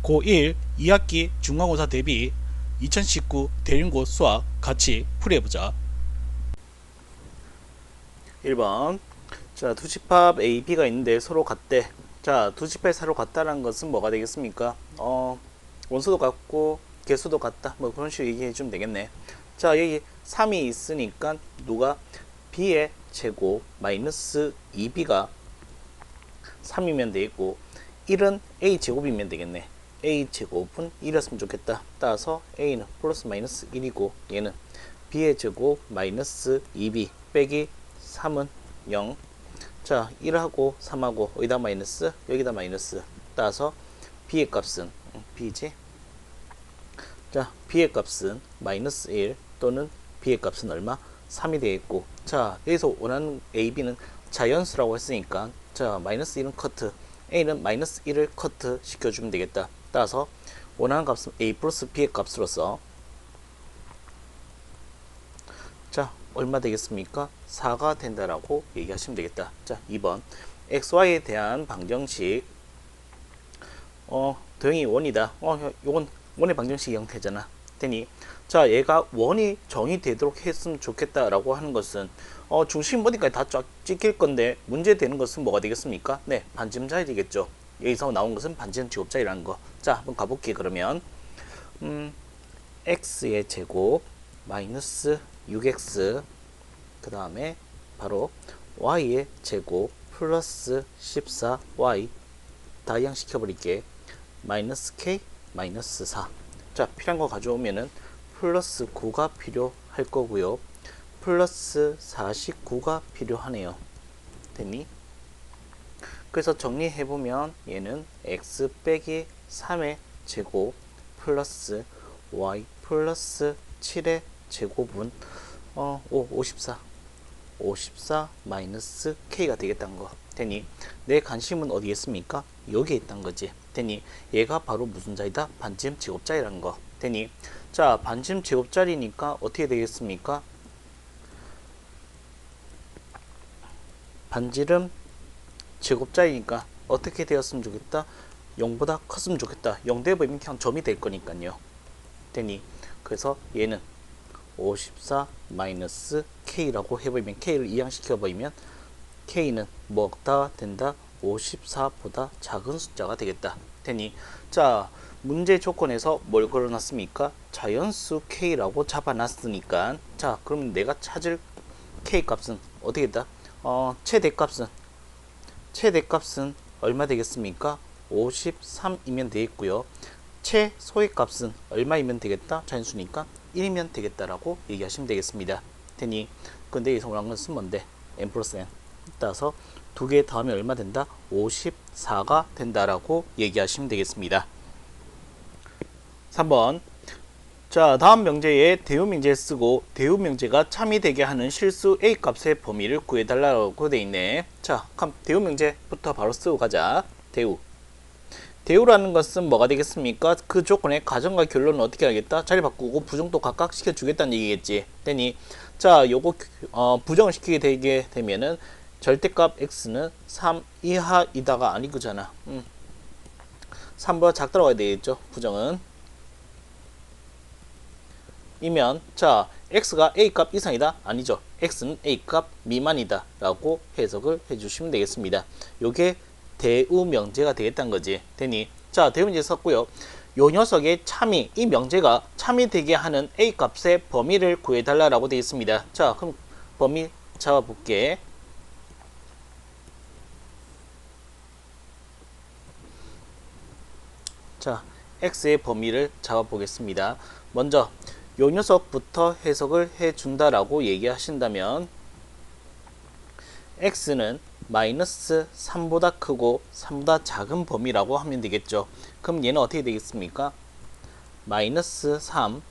고1 2학기 중간고사 대비 2019 대인고 수학 같이 풀이해보자. 1번. 자, 두 집합 A, B가 있는데 서로 같대. 자, 두 집합이 서로 같다는 것은 뭐가 되겠습니까? 원소도 같고 개수도 같다. 뭐 그런 식으로 얘기해 주면 되겠네. 자, 여기 3이 있으니까 누가 B의 제곱 마이너스 2B가 3이면 되겠고 1은 A 제곱이면 되겠네. A 제곱은 1이었으면 좋겠다. 따라서 A는 플러스 마이너스 1이고 얘는 B의 제곱 마이너스 2B 빼기 3은 0. 자, 1하고 3하고 여기다 마이너스 여기다 마이너스. 따라서 B의 값은 B지. 자, B의 값은 마이너스 1 또는 B의 값은 얼마? 3이 되겠고. 자, 여기서 원하는 A, B는 자연수라고 했으니까 자, 마이너스 1은 커트, A는 마이너스 1을 커트 시켜주면 되겠다. 따라서 원하는 값은 A 플러스 B의 값으로서 자, 얼마 되겠습니까? 4가 된다라고 얘기하시면 되겠다. 자, 2번. XY에 대한 방정식 도형이 원이다. 요건 원의 방정식 형태잖아. 되니 자, 얘가 원이 정의되도록 했으면 좋겠다라고 하는 것은 중심 어디까지 다 쫙 찍힐 건데 문제 되는 것은 뭐가 되겠습니까? 네, 반지름자리 되겠죠. 여기서 나온 것은 반지름 제곱자리라는 거. 자, 한번 가볼게. 그러면 x의 제곱 마이너스 6x 그 다음에 바로 y의 제곱 플러스 14y 다 이항시켜 버릴게. 마이너스 k 마이너스 4. 자, 필요한 거 가져오면은 플러스 9가 필요할 거고요. 플러스 49가 필요하네요. 됐니? 그래서 정리해보면 얘는 x 빼기 3의 제곱 플러스 y 플러스 7의 제곱은 54 마이너스 k가 되겠다는 거. 되니 내 관심은 어디에 있습니까? 여기에 있다는 거지. 되니 얘가 바로 무슨 자리다? 반지름 제곱자리라는 거. 되니 자, 반지름 제곱자리니까 어떻게 되겠습니까? 반지름 제곱자리니까 어떻게 되었으면 좋겠다? 0보다 컸으면 좋겠다. 0 돼버리면 그냥 점이 될 거니까요. 되니 그래서 얘는 54 마이너스 k라고 해버리면 k를 이항시켜버리면 k는 뭐가 된다? 54보다 작은 숫자가 되겠다. 되니 자, 문제 조건에서 뭘 걸어놨습니까? 자연수 k라고 잡아놨으니까 자, 그럼 내가 찾을 k 값은 어떻게 된다? 최대값은 얼마 되겠습니까? 53이면 되겠고요. 최소의 값은 얼마이면 되겠다? 자연수니까 1이면 되겠다라고 얘기하시면 되겠습니다. 되니 근데 여기서 원하는 것은 뭔데? n 플러스 n. 따라서 두 개 더하면 얼마 된다? 54가 된다라고 얘기하시면 되겠습니다. 3번. 자, 다음 명제에 대우 명제 쓰고 대우 명제가 참이 되게 하는 실수 A 값의 범위를 구해달라고 돼 있네. 자, 그럼 대우 명제부터 바로 쓰고 가자. 대우라는 것은 뭐가 되겠습니까? 그 조건의 가정과 결론은 어떻게 하겠다? 자리 바꾸고 부정도 각각 시켜주겠다는 얘기겠지. 되니 자, 요거 부정을 시키게 되게 되면은 절대값 x는 3 이하이다가 아니거잖아. 3보다 작다고 해야 되겠죠. 부정은 이면 자, x가 a값 이상이다? 아니죠. x는 a값 미만이다 라고 해석을 해주시면 되겠습니다. 요게 대우 명제가 되겠다는 거지. 되니 자, 대우 명제 썼고요. 요 녀석의 참이, 이 명제가 참이 되게 하는 a 값의 범위를 구해달라고 되어 있습니다. 자, 그럼 범위 잡아볼게. 자, x의 범위를 잡아보겠습니다. 먼저 요 녀석부터 해석을 해준다라고 얘기하신다면 x는 마이너스 3보다 크고 3보다 작은 범위라고 하면 되겠죠. 그럼 얘는 어떻게 되겠습니까? 마이너스 3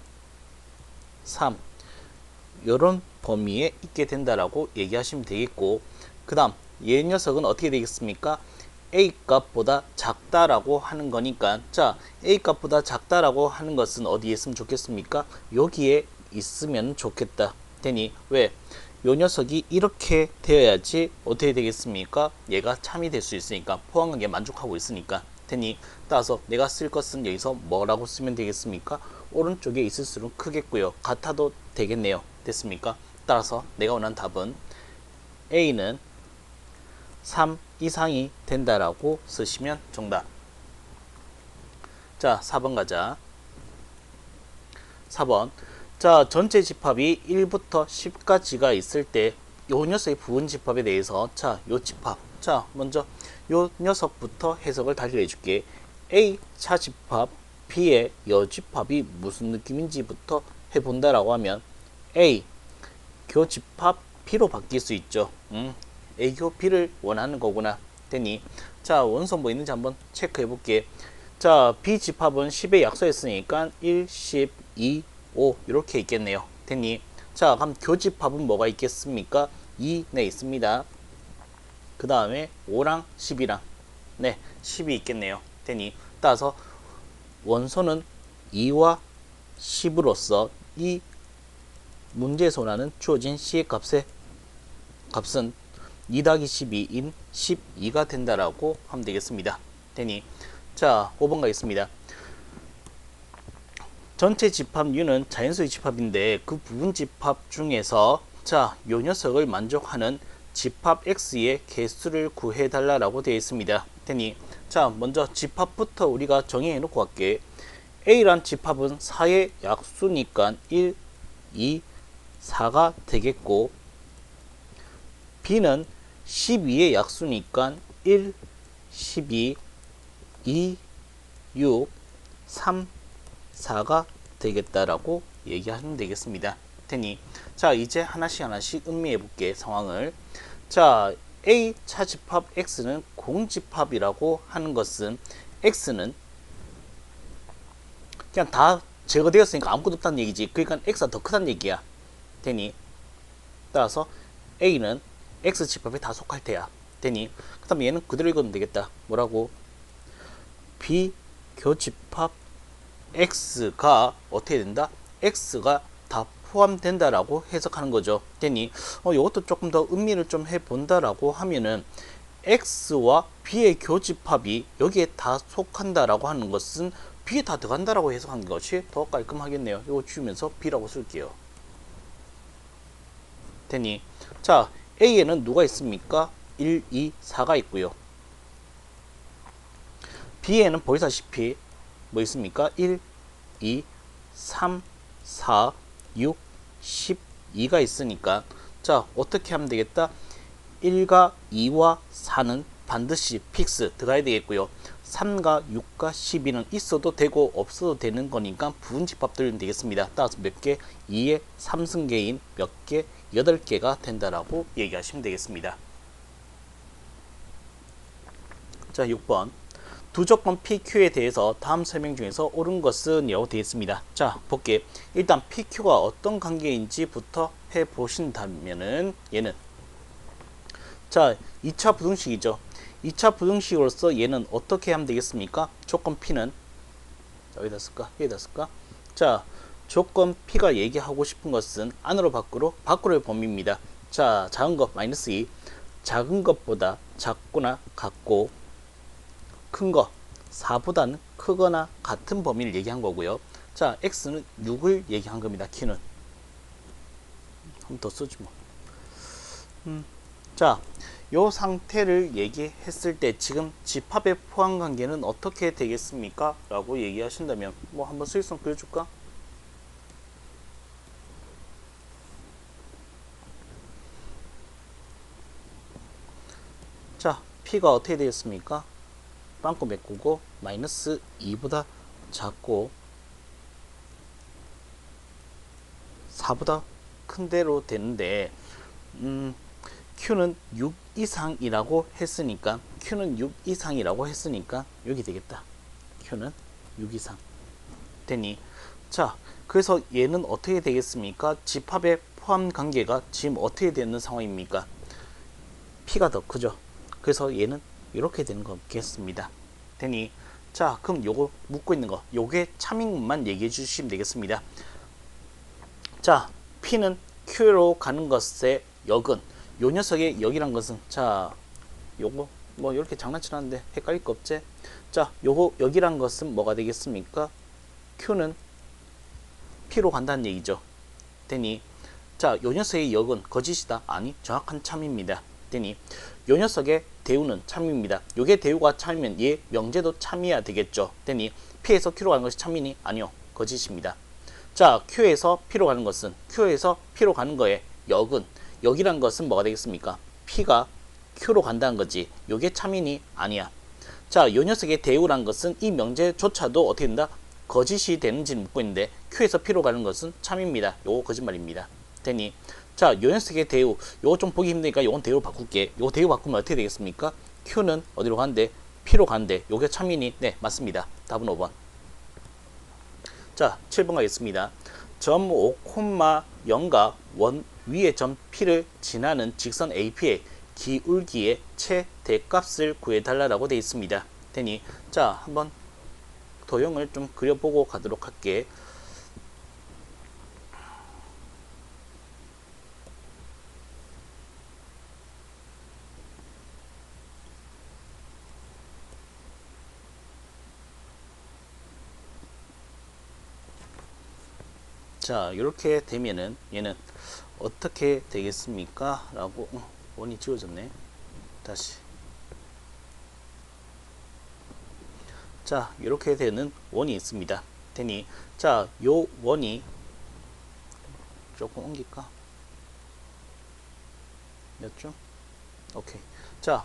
요런 범위에 있게 된다라고 얘기하시면 되겠고, 그 다음 얘 녀석은 어떻게 되겠습니까? A 값보다 작다라고 하는 거니까 자, A 값보다 작다라고 하는 것은 어디에 있으면 좋겠습니까? 여기에 있으면 좋겠다. 되니 왜? 요 녀석이 이렇게 되어야지 어떻게 되겠습니까? 얘가 참이 될 수 있으니까 포함관계 만족하고 있으니까. 되니 따라서 내가 쓸 것은 여기서 뭐라고 쓰면 되겠습니까? 오른쪽에 있을수록 크겠고요. 같아도 되겠네요. 됐습니까? 따라서 내가 원하는 답은 A는 3 이상이 된다라고 쓰시면 정답. 자, 4번 가자. 4번. 자, 전체 집합이 1부터 10까지가 있을 때 요 녀석의 부분 집합에 대해서 자, 요 집합. 자, 먼저 요 녀석부터 해석을 다시 해줄게. A 차집합, B의 여집합이 무슨 느낌인지부터 해본다라고 하면 A 교집합 B로 바뀔 수 있죠. A교 B를 원하는 거구나. 되니 자, 원소 뭐 있는지 한번 체크해 볼게. 자, B집합은 10에 약소했으니까 1, 10, 2, 5 이렇게 있겠네요. 되니 자, 그럼 교집합은 뭐가 있겠습니까? 2, 네, 있습니다. 그 다음에 5랑 10이랑 네, 10이 있겠네요. 되니 따라서 원소는 2와 10으로서 이 문제에서 원하는 주어진 C의 값은 2 더하기 12인 12가 된다라고 하면 되겠습니다. 되니 자, 5번 가겠습니다. 전체 집합 U는 자연수의 집합인데 그 부분 집합 중에서 자, 요 녀석을 만족하는 집합 X의 개수를 구해달라고 되어 있습니다. 되니 자, 먼저 집합부터 우리가 정의해 놓고 갈게. A란 집합은 4의 약수니까 1, 2, 4가 되겠고 B는 12의 약수니까 1, 12, 2, 6, 3, 4가 되겠다라고 얘기하시면 되겠습니다. 되니 자, 이제 하나씩 음미해 볼게 상황을. 자, A 차집합 X는 공집합이라고 하는 것은 X는 그냥 다 제거되었으니까 아무것도 없다는 얘기지. 그러니까 X가 더 크다는 얘기야. 되니 따라서 A는 X 집합에 다 속할 테야. 되니 그 다음에 얘는 그대로 읽으면 되겠다. 뭐라고? B 교집합 X가 어떻게 된다? X가 다 포함된다라고 해석하는 거죠. 되니 이것도 조금 더 음미를 좀 해본다라고 하면은 X와 B의 교집합이 여기에 다 속한다라고 하는 것은 B에 다 들어간다라고 해석하는 것이 더 깔끔하겠네요. 이거 지우면서 B라고 쓸게요. 되니 자, A에는 누가 있습니까? 1, 2, 4가 있고요. B에는 보이사시피 뭐 있습니까? 1, 2, 3, 4, 6, 12가 있으니까 자, 어떻게 하면 되겠다? 1과 2와 4는 반드시 픽스 들어가야 되겠고요. 3과 6과 12는 있어도 되고 없어도 되는 거니까 부분 집합들은 되겠습니다. 따라서 몇 개? 2의 3승계인 몇 개? 8개가 된다라고 얘기하시면 되겠습니다. 자, 6번. 두 조건 PQ에 대해서 다음 설명 중에서 옳은 것은 이라고 되어 있습니다. 자, 볼게. 일단 PQ가 어떤 관계인지부터 해보신다면은 얘는 자, 2차 부등식이죠. 2차 부등식으로서 얘는 어떻게 하면 되겠습니까? 조건 P는 여기다 쓸까? 여기다 쓸까? 자, 조건 P가 얘기하고 싶은 것은 안으로 밖으로의 범위입니다. 자, 작은 것 마이너스 2 작은 것보다 작거나 같고 큰 거 4보다는 크거나 같은 범위를 얘기한 거고요. 자, X는 6을 얘기한 겁니다. Q는 한 번 더 쓰지 뭐. 자, 요 상태를 얘기했을 때 지금 집합의 포함 관계는 어떻게 되겠습니까? 라고 얘기하신다면 뭐 한번 수익성 그려줄까? 자, P가 어떻게 되겠습니까? 빵꾸 메꾸고 마이너스 2보다 작고 4보다 큰 대로 되는데 Q는 6 이상이라고 했으니까 여기 되겠다. Q는 6 이상 되니 자, 그래서 얘는 어떻게 되겠습니까? 집합의 포함 관계가 지금 어떻게 되는 상황입니까? P가 더 크죠. 그래서 얘는 이렇게 되는 거겠습니다. 되니 자, 그럼 요거 묻고 있는 거 요게 참인문만 얘기해 주시면 되겠습니다. 자, P는 Q로 가는 것의 역은 요 녀석의 역이란 것은 자, 요거 뭐 이렇게 장난치는데 헷갈릴 거 없지? 자, 요거 여기란 것은 뭐가 되겠습니까? Q는 P로 간다는 얘기죠. 되니 자, 요 녀석의 역은 거짓이다. 아니, 정확한 참입니다. 되니 요 녀석의 대우는 참입니다. 요게 대우가 참이면 얘 명제도 참이야 되겠죠. 되니 P에서 Q로 가는 것이 참이니? 아니요, 거짓입니다. 자, Q에서 P로 가는 것은 Q에서 P로 가는 거에 역은 역이란 것은 뭐가 되겠습니까? P가 Q로 간다는 거지. 요게 참이니? 아니야. 자, 요 녀석의 대우란 것은 이 명제조차도 어떻게 된다? 거짓이 되는지는 묻고 있는데 Q에서 P로 가는 것은 참입니다. 요거 거짓말입니다. 되니 자, 요 녀석의 대우 요거 좀 보기 힘드니까 요건 대우로 바꿀게. 요거 대우 바꾸면 어떻게 되겠습니까? Q는 어디로 가는데? P로 가는데 요게 참이니? 네, 맞습니다. 답은 5번. 자, 7번 가겠습니다. 점 5,0가 원 위의 점 P를 지나는 직선 AP의 기울기의 최대값을 구해달라고 되어 있습니다. 되니 자, 한번 도형을 좀 그려보고 가도록 할게. 자, 이렇게 되면은 얘는 어떻게 되겠습니까? 라고 원이 지워졌네. 다시. 자, 이렇게 되는 원이 있습니다. 되니 자, 요 원이 조금 옮길까? 몇 점? 오케이. 자,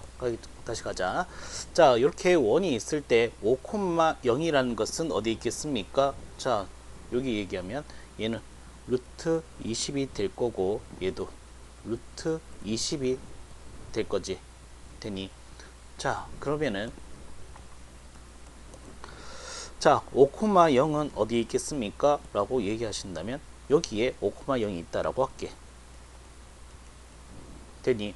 다시 가자. 자, 이렇게 원이 있을 때 5,0이라는 것은 어디 있겠습니까? 자, 여기 얘기하면 얘는 루트 20이 될 거고 얘도 루트 20이 될 거지. 되니 자, 그러면은 자, 5,0은 어디에 있겠습니까? 라고 얘기하신다면 여기에 5,0이 있다라고 할게. 되니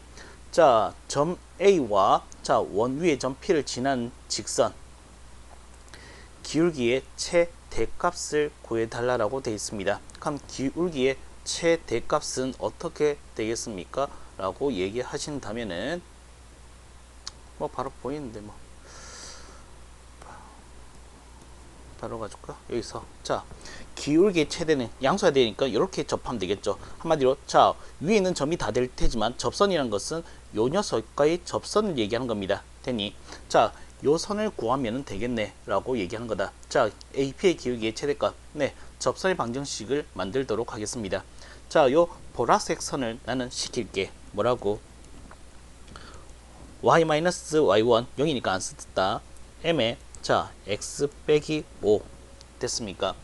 자, 점 A와 자, 원 위의 점 P를 지난 직선 기울기의 최대값을 구해달라고 되어 있습니다. 그럼 기울기의 최대값은 어떻게 되겠습니까? 라고 얘기하신다면은 뭐 바로 보이는데 뭐 바로 가줄까? 여기서 자, 기울기의 최대는 양수가 되니까 이렇게 접하면 되겠죠. 한마디로 자, 위에 있는 점이 다 될 테지만 접선이란 것은 요 녀석과의 접선을 얘기하는 겁니다. 되니 자, 요 선을 구하면 되겠네 라고 얘기하는 거다. 자, AP의 기울기의 최대값, 네, 접선의 방정식을 만들도록 하겠습니다. 자, 요 보라색 선을 나는 시킬게. 뭐라고? y-y1 0이니까 안 쓰겠다. m에 자, x 빼기 5 됐습니까?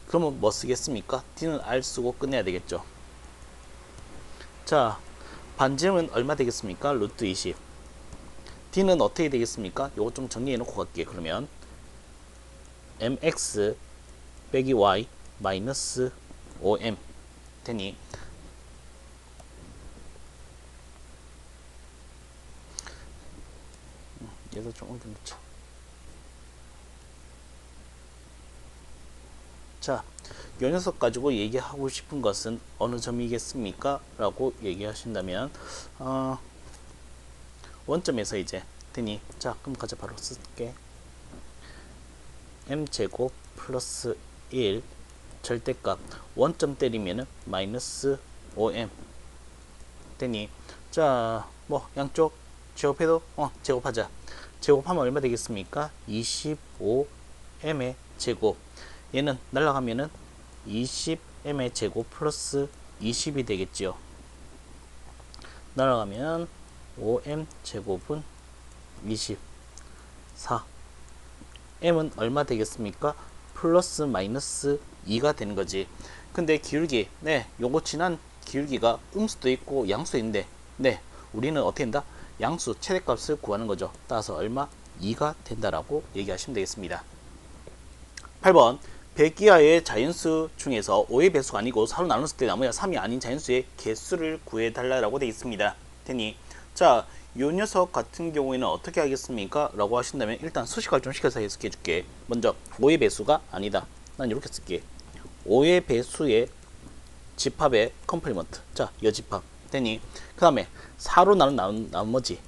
그러면 뭐 쓰겠습니까? d는 r 쓰고 끝내야 되겠죠. 자, 반지름은 얼마 되겠습니까? 루트 20. d는 어떻게 되겠습니까? 요거 좀 정리해 놓고 갈게요. 그러면 mx 빼기 y 마이너스 5m 되니 얘도 좀 옮겨놓자. 자, 이 녀석 가지고 얘기하고 싶은 것은 어느 점이겠습니까? 라고 얘기하신다면 원점에서 이제 되니 자, 그럼 가자 바로 쓸게. m제곱 플러스 1 절대값 원점 때리면은 마이너스 5m 되니 자, 뭐 양쪽 제곱해도 제곱하자. 제곱하면 얼마 되겠습니까? 25m의 제곱. 얘는 날라가면은 20m의 제곱 플러스 20이 되겠죠. 날아가면 5m 제곱은 24. m은 얼마 되겠습니까? 플러스 마이너스 2가 되는 거지. 근데 기울기, 네, 요거 지난 기울기가 음수도 있고 양수도 있는데, 네, 우리는 어떻게 된다? 양수 최대값을 구하는 거죠. 따라서 얼마? 2가 된다라고 얘기하시면 되겠습니다. 8번. 100 이하의 자연수 중에서 5의 배수가 아니고 4로 나눴을 때 나머지 3이 아닌 자연수의 개수를 구해달라고 되어 있습니다. 되니 자, 요 녀석 같은 경우에는 어떻게 하겠습니까? 라고 하신다면 일단 수식을 좀 시켜서 해석해 줄게. 먼저 5의 배수가 아니다. 난 이렇게 쓸게. 5의 배수의 집합의 컴플리먼트. 자, 여집합. 되니 그 다음에 4로 나눈 나머지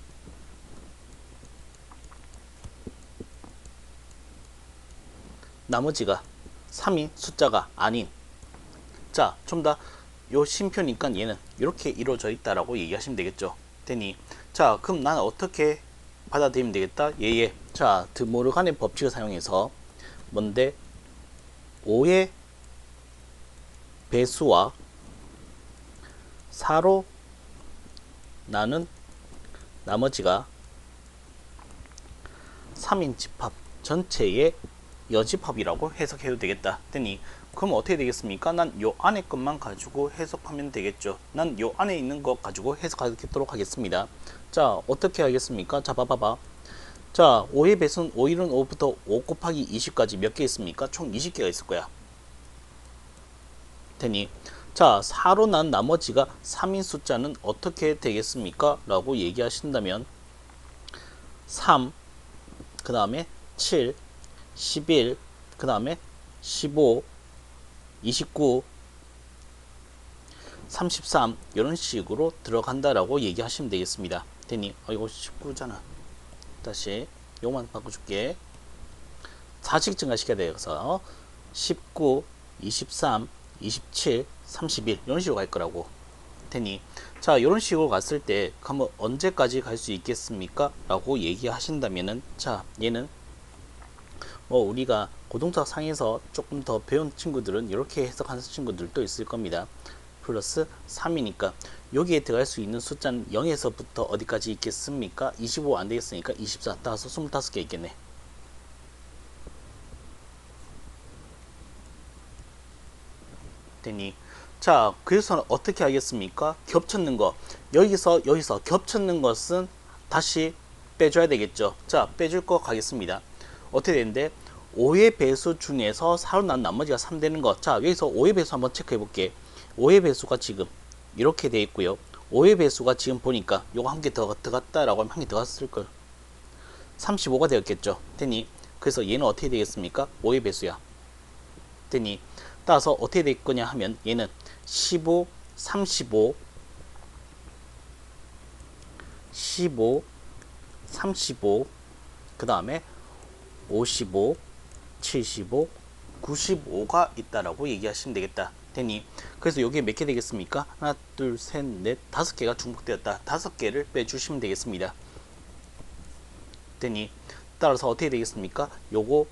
나머지가 3인 숫자가 아닌, 자, 좀 더 요 심표니까 얘는 이렇게 이루어져 있다라고 얘기하시면 되겠죠. 되니, 자, 그럼 나는 어떻게 받아들이면 되겠다? 예예. 자, 드모르간의 법칙을 사용해서 뭔데? 5의 배수와 4로 나눈 나머지가 3인 집합 전체의 여집합이라고 해석해도 되겠다. 되니, 그럼 어떻게 되겠습니까? 난 요 안에 것만 가지고 해석하면 되겠죠. 난 요 안에 있는 것 가지고 해석하도록 하겠습니다. 자, 어떻게 하겠습니까? 자, 봐봐봐. 자, 5의 배수는 5일은 5부터 5 곱하기 20까지 몇 개 있습니까? 총 20개가 있을 거야. 되니, 자, 4로 난 나머지가 3인 숫자는 어떻게 되겠습니까? 라고 얘기하신다면 3, 그 다음에 7, 11, 그 다음에 15, 29, 33 이런 식으로 들어간다라고 얘기하시면 되겠습니다. 되니, 이거 19잖아. 다시 요만 바꿔줄게. 4씩 증가시켜야 돼서 19, 23, 27, 31 이런 식으로 갈 거라고. 되니, 자, 이런 식으로 갔을 때 그러면 언제까지 갈 수 있겠습니까? 라고 얘기하신다면은, 자, 얘는 뭐 우리가 고등학교 상에서 조금 더 배운 친구들은 이렇게 해석하는 친구들도 있을 겁니다. 플러스 3이니까 여기에 들어갈 수 있는 숫자는 0에서부터 어디까지 있겠습니까? 25 안 되겠으니까 24 따라서 25개 있겠네. 되니, 자, 그래서 어떻게 하겠습니까? 겹쳤는 거, 여기서 겹쳤는 것은 다시 빼줘야 되겠죠. 자, 빼줄 거 가겠습니다. 어떻게 되는데, 5의 배수 중에서 4로 난 나머지가 3 되는 거. 자, 여기서 5의 배수 한번 체크해 볼게. 5의 배수가 지금 이렇게 돼 있고요. 5의 배수가 지금 보니까 요거 한 개 더 들어갔다라고 하면 한 개 들어갔을 걸. 35가 되었겠죠. 되니, 그래서 얘는 어떻게 되겠습니까? 5의 배수야. 되니, 따라서 어떻게 될 거냐 하면 얘는 15, 35, 15, 35, 그 다음에 55, 75, 95가 있다라고 얘기하시면 되겠다. 되니, 그래서 여기에 몇 개 되겠습니까? 하나, 둘, 셋, 넷, 5개가 중복되었다. 5개를 빼주시면 되겠습니다. 되니, 따라서 어떻게 되겠습니까? 요거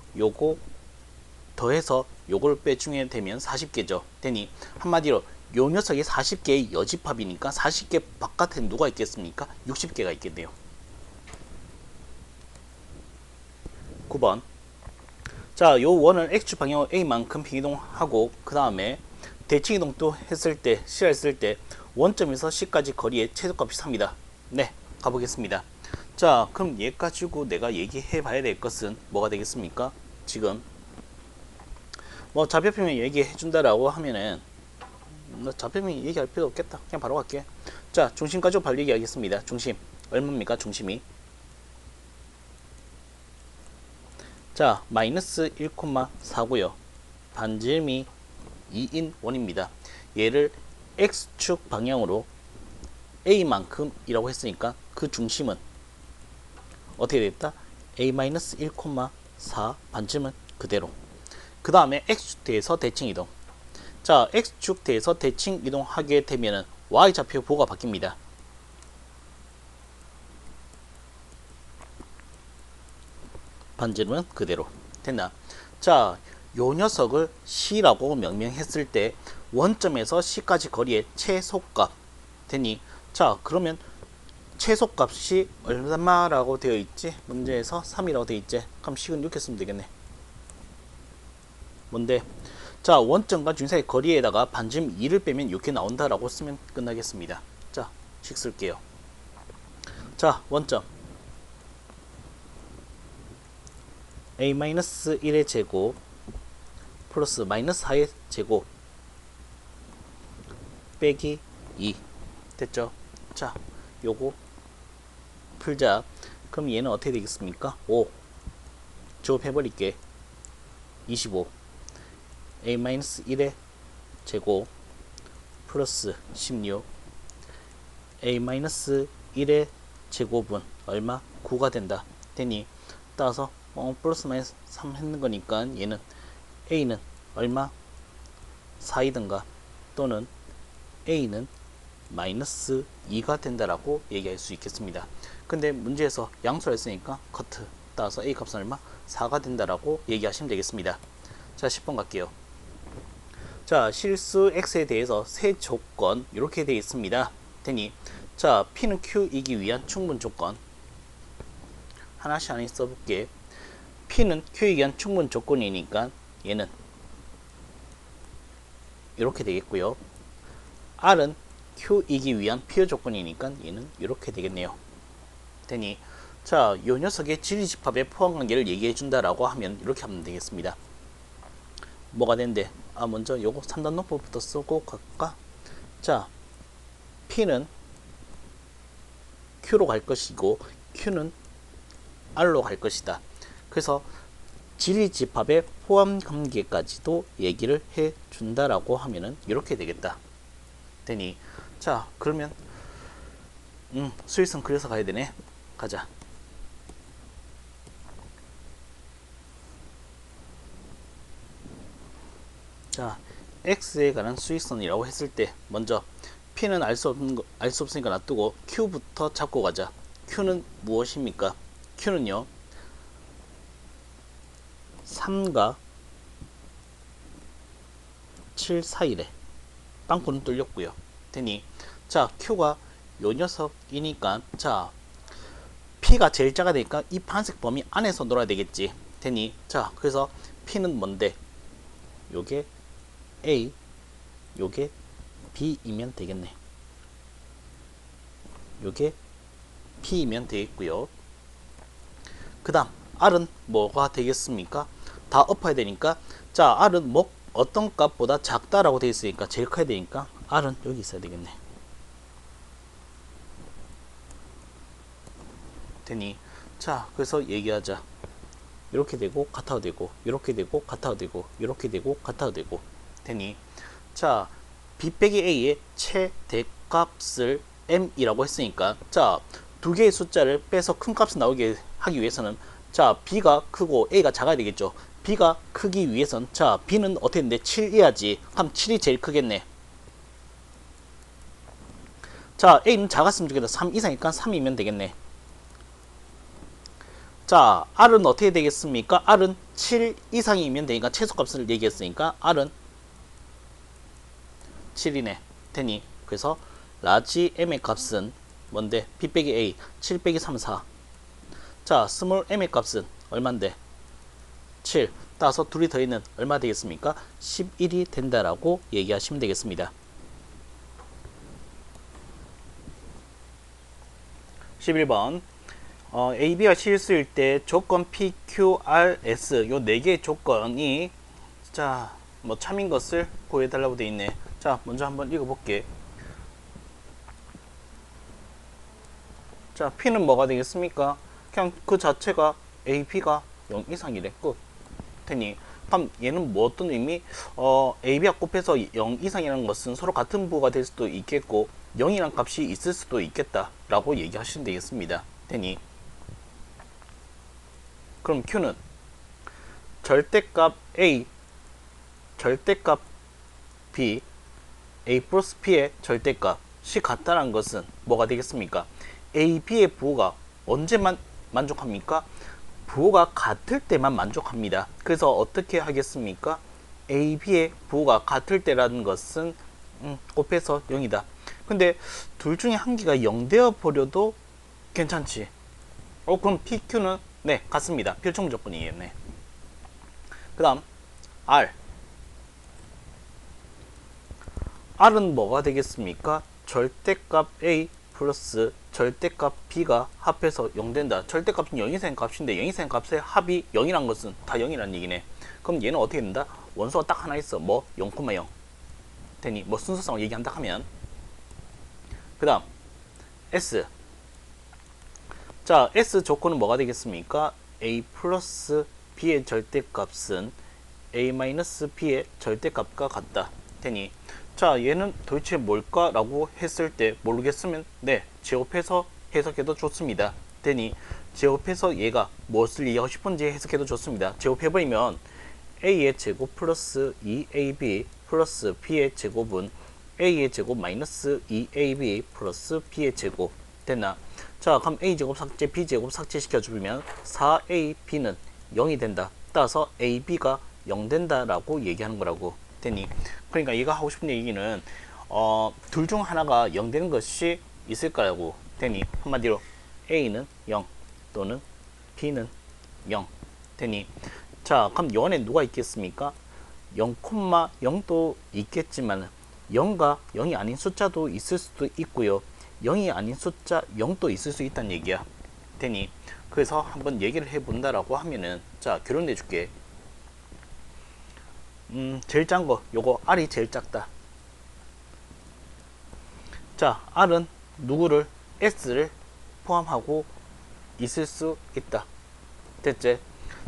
더해서 요걸 빼주게 되면 40개죠. 되니, 한마디로 요 녀석이 40개의 여집합이니까 40개 바깥에 누가 있겠습니까? 60개가 있겠네요. 9번. 자, 요 원을 X축 방향으로 A만큼平이동하고 그 다음에 대칭 이동도 했을 때, C라 했을 때 원점에서 C까지 거리의 최소값이 3이다. 네, 가보겠습니다. 자, 그럼 얘 가지고 내가 얘기해 봐야 될 것은 뭐가 되겠습니까? 지금 뭐 좌표평면 얘기해 준다라고 하면은 좌표평면 얘기할 필요 없겠다. 그냥 바로 갈게. 자, 중심 가지고 바로 얘기하겠습니다. 중심 얼마입니까? 중심이, 자, 마이너스 1,4고요. 반지름이 2인 원입니다. 얘를 X축 방향으로 A만큼 이라고 했으니까 그 중심은 어떻게 되겠다? A-1,4 반지름은 그대로. 그 다음에 X축 대에서 대칭 이동. 자, X축 대에서 대칭 이동하게 되면은 Y좌표 보가 바뀝니다. 반지름은 그대로. 됐나? 자, 요 녀석을 C라고 명명했을 때 원점에서 C까지 거리의 최소값 되니, 자, 그러면 최소값이 얼마라고 되어 있지? 문제에서 3이라고 되어 있지? 그럼 C는 이렇게 쓰면 되겠네. 뭔데? 자, 원점과 중심 사이 거리에다가 반지름 2를 빼면 이렇게 나온다라고 쓰면 끝나겠습니다. 자, 식 쓸게요. 자, 원점 A-1의 제곱 플러스 마이너스 4의 제곱 빼기 2 됐죠? 자, 요거 풀자. 그럼 얘는 어떻게 되겠습니까? 5 조합해버릴게. 25 A-1의 제곱 플러스 16 A-1의 제곱은 얼마? 9가 된다. 되니, 따라서 플러스 마이너스 3 했는 거니까 얘는 A는 얼마? 4이든가 또는 A는 마이너스 2가 된다라고 얘기할 수 있겠습니다. 근데 문제에서 양수를 했으니까 커트 따라서 A 값은 얼마? 4가 된다라고 얘기하시면 되겠습니다. 자, 10번 갈게요. 자, 실수 X에 대해서 세 조건 이렇게 되어 있습니다. 되니 자, P는 Q이기 위한 충분 조건 하나씩 안에 써볼게. P는 Q이기 위한 충분 조건이니까 얘는 이렇게 되겠고요. R은 Q이기 위한 필요 조건이니까 얘는 이렇게 되겠네요. 되니 자, 요 녀석의 지리집합의 포함관계를 얘기해 준다라고 하면 이렇게 하면 되겠습니다. 뭐가 된대? 먼저 요거 3단 논법부터 쓰고 갈까? 자, P는 Q로 갈 것이고 Q는 R로 갈 것이다. 그래서 지리집합의 포함관계까지도 얘기를 해 준다라고 하면은 이렇게 되겠다. 되니 자, 그러면 수일성 그려서 가야 되네. 가자. 자, X에 관한 수익선이라고 했을 때 먼저 P는 알 수 없으니까 놔두고 Q부터 잡고 가자. Q는 무엇입니까? Q는요 3과 7 사이래. 빵꾸는 뚫렸고요. 되니 자, Q가 요 녀석이니까 자, P가 제일 작아야 되니까 이 파란색 범위 안에서 놀아야 되겠지. 되니 자, 그래서 P는 뭔데? 요게 A, 요게 B이면 되겠네. 요게 P이면 되겠고요. 그 다음 R은 뭐가 되겠습니까? 다 엎어야 되니까 자, R은 뭐 어떤 값보다 작다라고 되어 있으니까 제일 커야 되니까 R은 여기 있어야 되겠네. 되니 자, 그래서 얘기하자. 이렇게 되고 같아도 되고 이렇게 되고 같아도 되고 이렇게 되고 같아도 되고 되니 자, B 빼기 A의 최대값을 M이라고 했으니까 자, 두 개의 숫자를 빼서 큰 값이 나오게 하기 위해서는 자, B가 크고 A가 작아야 되겠죠. B가 크기 위해선 자, B는 어떻게 했는데 7이야지. 그럼 7이 제일 크겠네. 자, A는 작았으면 좋겠다. 3 이상이니까 3이면 되겠네. 자, R은 어떻게 되겠습니까? R은 7 이상이면 되니까 최소값을 얘기했으니까 R은 7이네. 되니 그래서 라지 M의 값은 뭔데? B 빼기 A 7 빼기 3 4. 자, 스몰 M의 값은 얼만데? 7 따라서 둘이 더있는 얼마 되겠습니까? 11이 된다라고 얘기하시면 되겠습니다. 11번 AB가 실수일 때 조건 PQRS 요 4개의 조건이 자, 뭐 참인 것을 보여달라고 되어 있네. 자, 먼저 한번 읽어볼게. 자, P는 뭐가 되겠습니까? 그냥 그 자체가 AB가 0 이상이래. 끝. 되니 그럼 얘는 뭐 어떤 의미? AB가 곱해서 0 이상이라는 것은 서로 같은 부호가 될 수도 있겠고 0이란 값이 있을 수도 있겠다 라고 얘기하시면 되겠습니다. 되니 그럼 Q는 절대값 A, 절대값 B, A 플러스 P의 절대값이 같다는 것은 뭐가 되겠습니까? A, B의 부호가 언제만 만족합니까? 부호가 같을 때만 만족합니다. 그래서 어떻게 하겠습니까? A, B의 부호가 같을 때라는 것은 곱해서 0이다. 근데 둘 중에 한 개가 0 되어 버려도 괜찮지. 그럼 PQ는 네, 같습니다. 필충 조건이에요. 네. 그 다음 R. R은 뭐가 되겠습니까? 절대값 A 플러스 절대값 B가 합해서 0 된다. 절대값은 0 이상의 값인데 0 이상의 값의 합이 0이란 것은 다 0이란 얘기네. 그럼 얘는 어떻게 된다? 원소가 딱 하나 있어. 뭐 0,0 되니 뭐 순서상으로 얘기한다 하면 그 다음 S. 자, S 조건은 뭐가 되겠습니까? A 플러스 B의 절대값은 A 마이너스 B의 절대값과 같다. 되니 자, 얘는 도대체 뭘까? 라고 했을 때 모르겠으면 네, 제곱해서 해석해도 좋습니다. 되니 제곱해서 얘가 무엇을 얘기하고 싶은지 해석해도 좋습니다. 제곱해버리면 a의 제곱 플러스 2ab 플러스 b의 제곱은 a의 제곱 마이너스 2ab 플러스 b의 제곱 됐나? 자, 그럼 a제곱 삭제, b제곱 삭제시켜주면 4ab는 0이 된다. 따라서 ab가 0 된다라고 얘기하는 거라고. 됐니? 그러니까 얘가 하고 싶은 얘기는 둘 중 하나가 0 되는 것이 있을 거라고. 됐니? 한마디로 a는 0 또는 b는 0. 됐니? 자, 그럼 요 안에 누가 있겠습니까? 0,0도 있겠지만 0과 0이 아닌 숫자도 있을 수도 있고요. 0이 아닌 숫자 0도 있을 수 있다는 얘기야. 되니? 그래서 한번 얘기를 해본다라고 하면은, 자, 결론 내줄게. 제일 짠 거, 요거 R이 제일 작다. 자, R은 누구를? S를 포함하고 있을 수 있다. 됐지?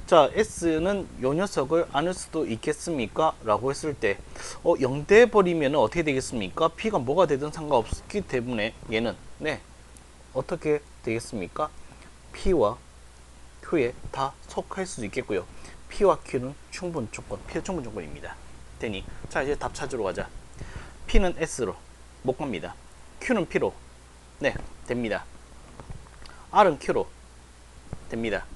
자, S는 요 녀석을 안을 수도 있겠습니까? 라고 했을 때 0 돼버리면 어떻게 되겠습니까? P가 뭐가 되든 상관없기 때문에 얘는 네 어떻게 되겠습니까? P와 Q에 다 속할 수도 있겠고요. P와 Q는 충분 조건, P 충분 조건입니다. 되니 자, 이제 답 찾으러 가자. P는 S로 못 갑니다. Q는 P로 네 됩니다. R은 Q로 됩니다.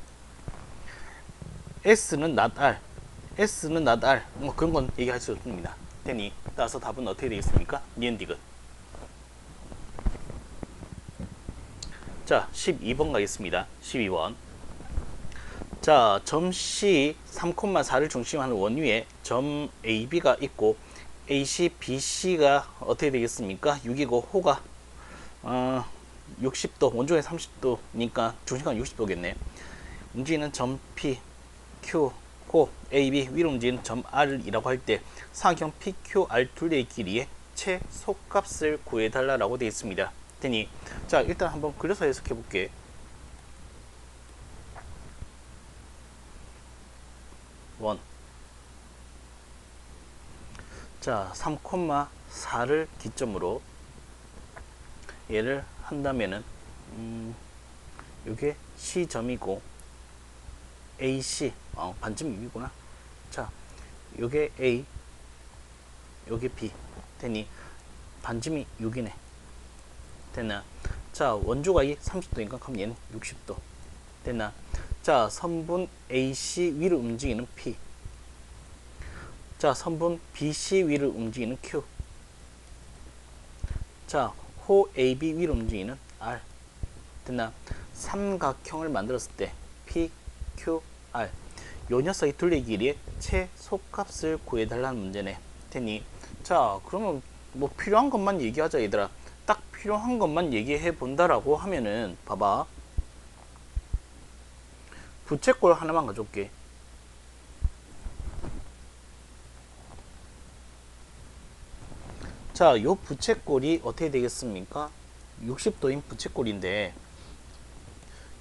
S는 not R, S는 not R, 뭐 그런 건 얘기할 수 없습니다. 되니 따라서 답은 어떻게 되겠습니까? 니은디귿. 자, 12번 가겠습니다. 12번. 자, 점 C 3,4를 중심으로 하는 원위에 점 AB가 있고 AC, BC가 어떻게 되겠습니까? 6이고 호가 60도, 원종의 30도니까 중심간 60도겠네. 움직이는 점 P, Q, 고 AB 위로 움직이는 점 R이라고 할 때 사각형 PQR 둘레의 길이의 최소값을 구해달라고 되어 있습니다. 되니 자, 일단 한번 그려서 해석해 볼게. 원. 자, 3,4를 기점으로 얘를 한다면은 요게 C점이고 AC 반점 6이구나. 자, 요게 A, 요게 B 되니 반점이 6이네. 됐나? 자, 원주가 이 30도니까 그럼 얘는 60도. 됐나? 자, 선분 AC 위로 움직이는 P. 자, 선분 BC 위로 움직이는 Q. 자, 호 AB 위로 움직이는 R. 됐나? 삼각형을 만들었을 때 P, Q, R. 요 녀석의 둘레 길이의 최소값을 구해달라는 문제네. 됐니? 자, 그러면 뭐 필요한 것만 얘기하자 얘들아. 딱 필요한 것만 얘기해 본다라고 하면은 봐봐. 부채꼴 하나만 가져올게. 자, 요 부채꼴이 어떻게 되겠습니까? 60도인 부채꼴인데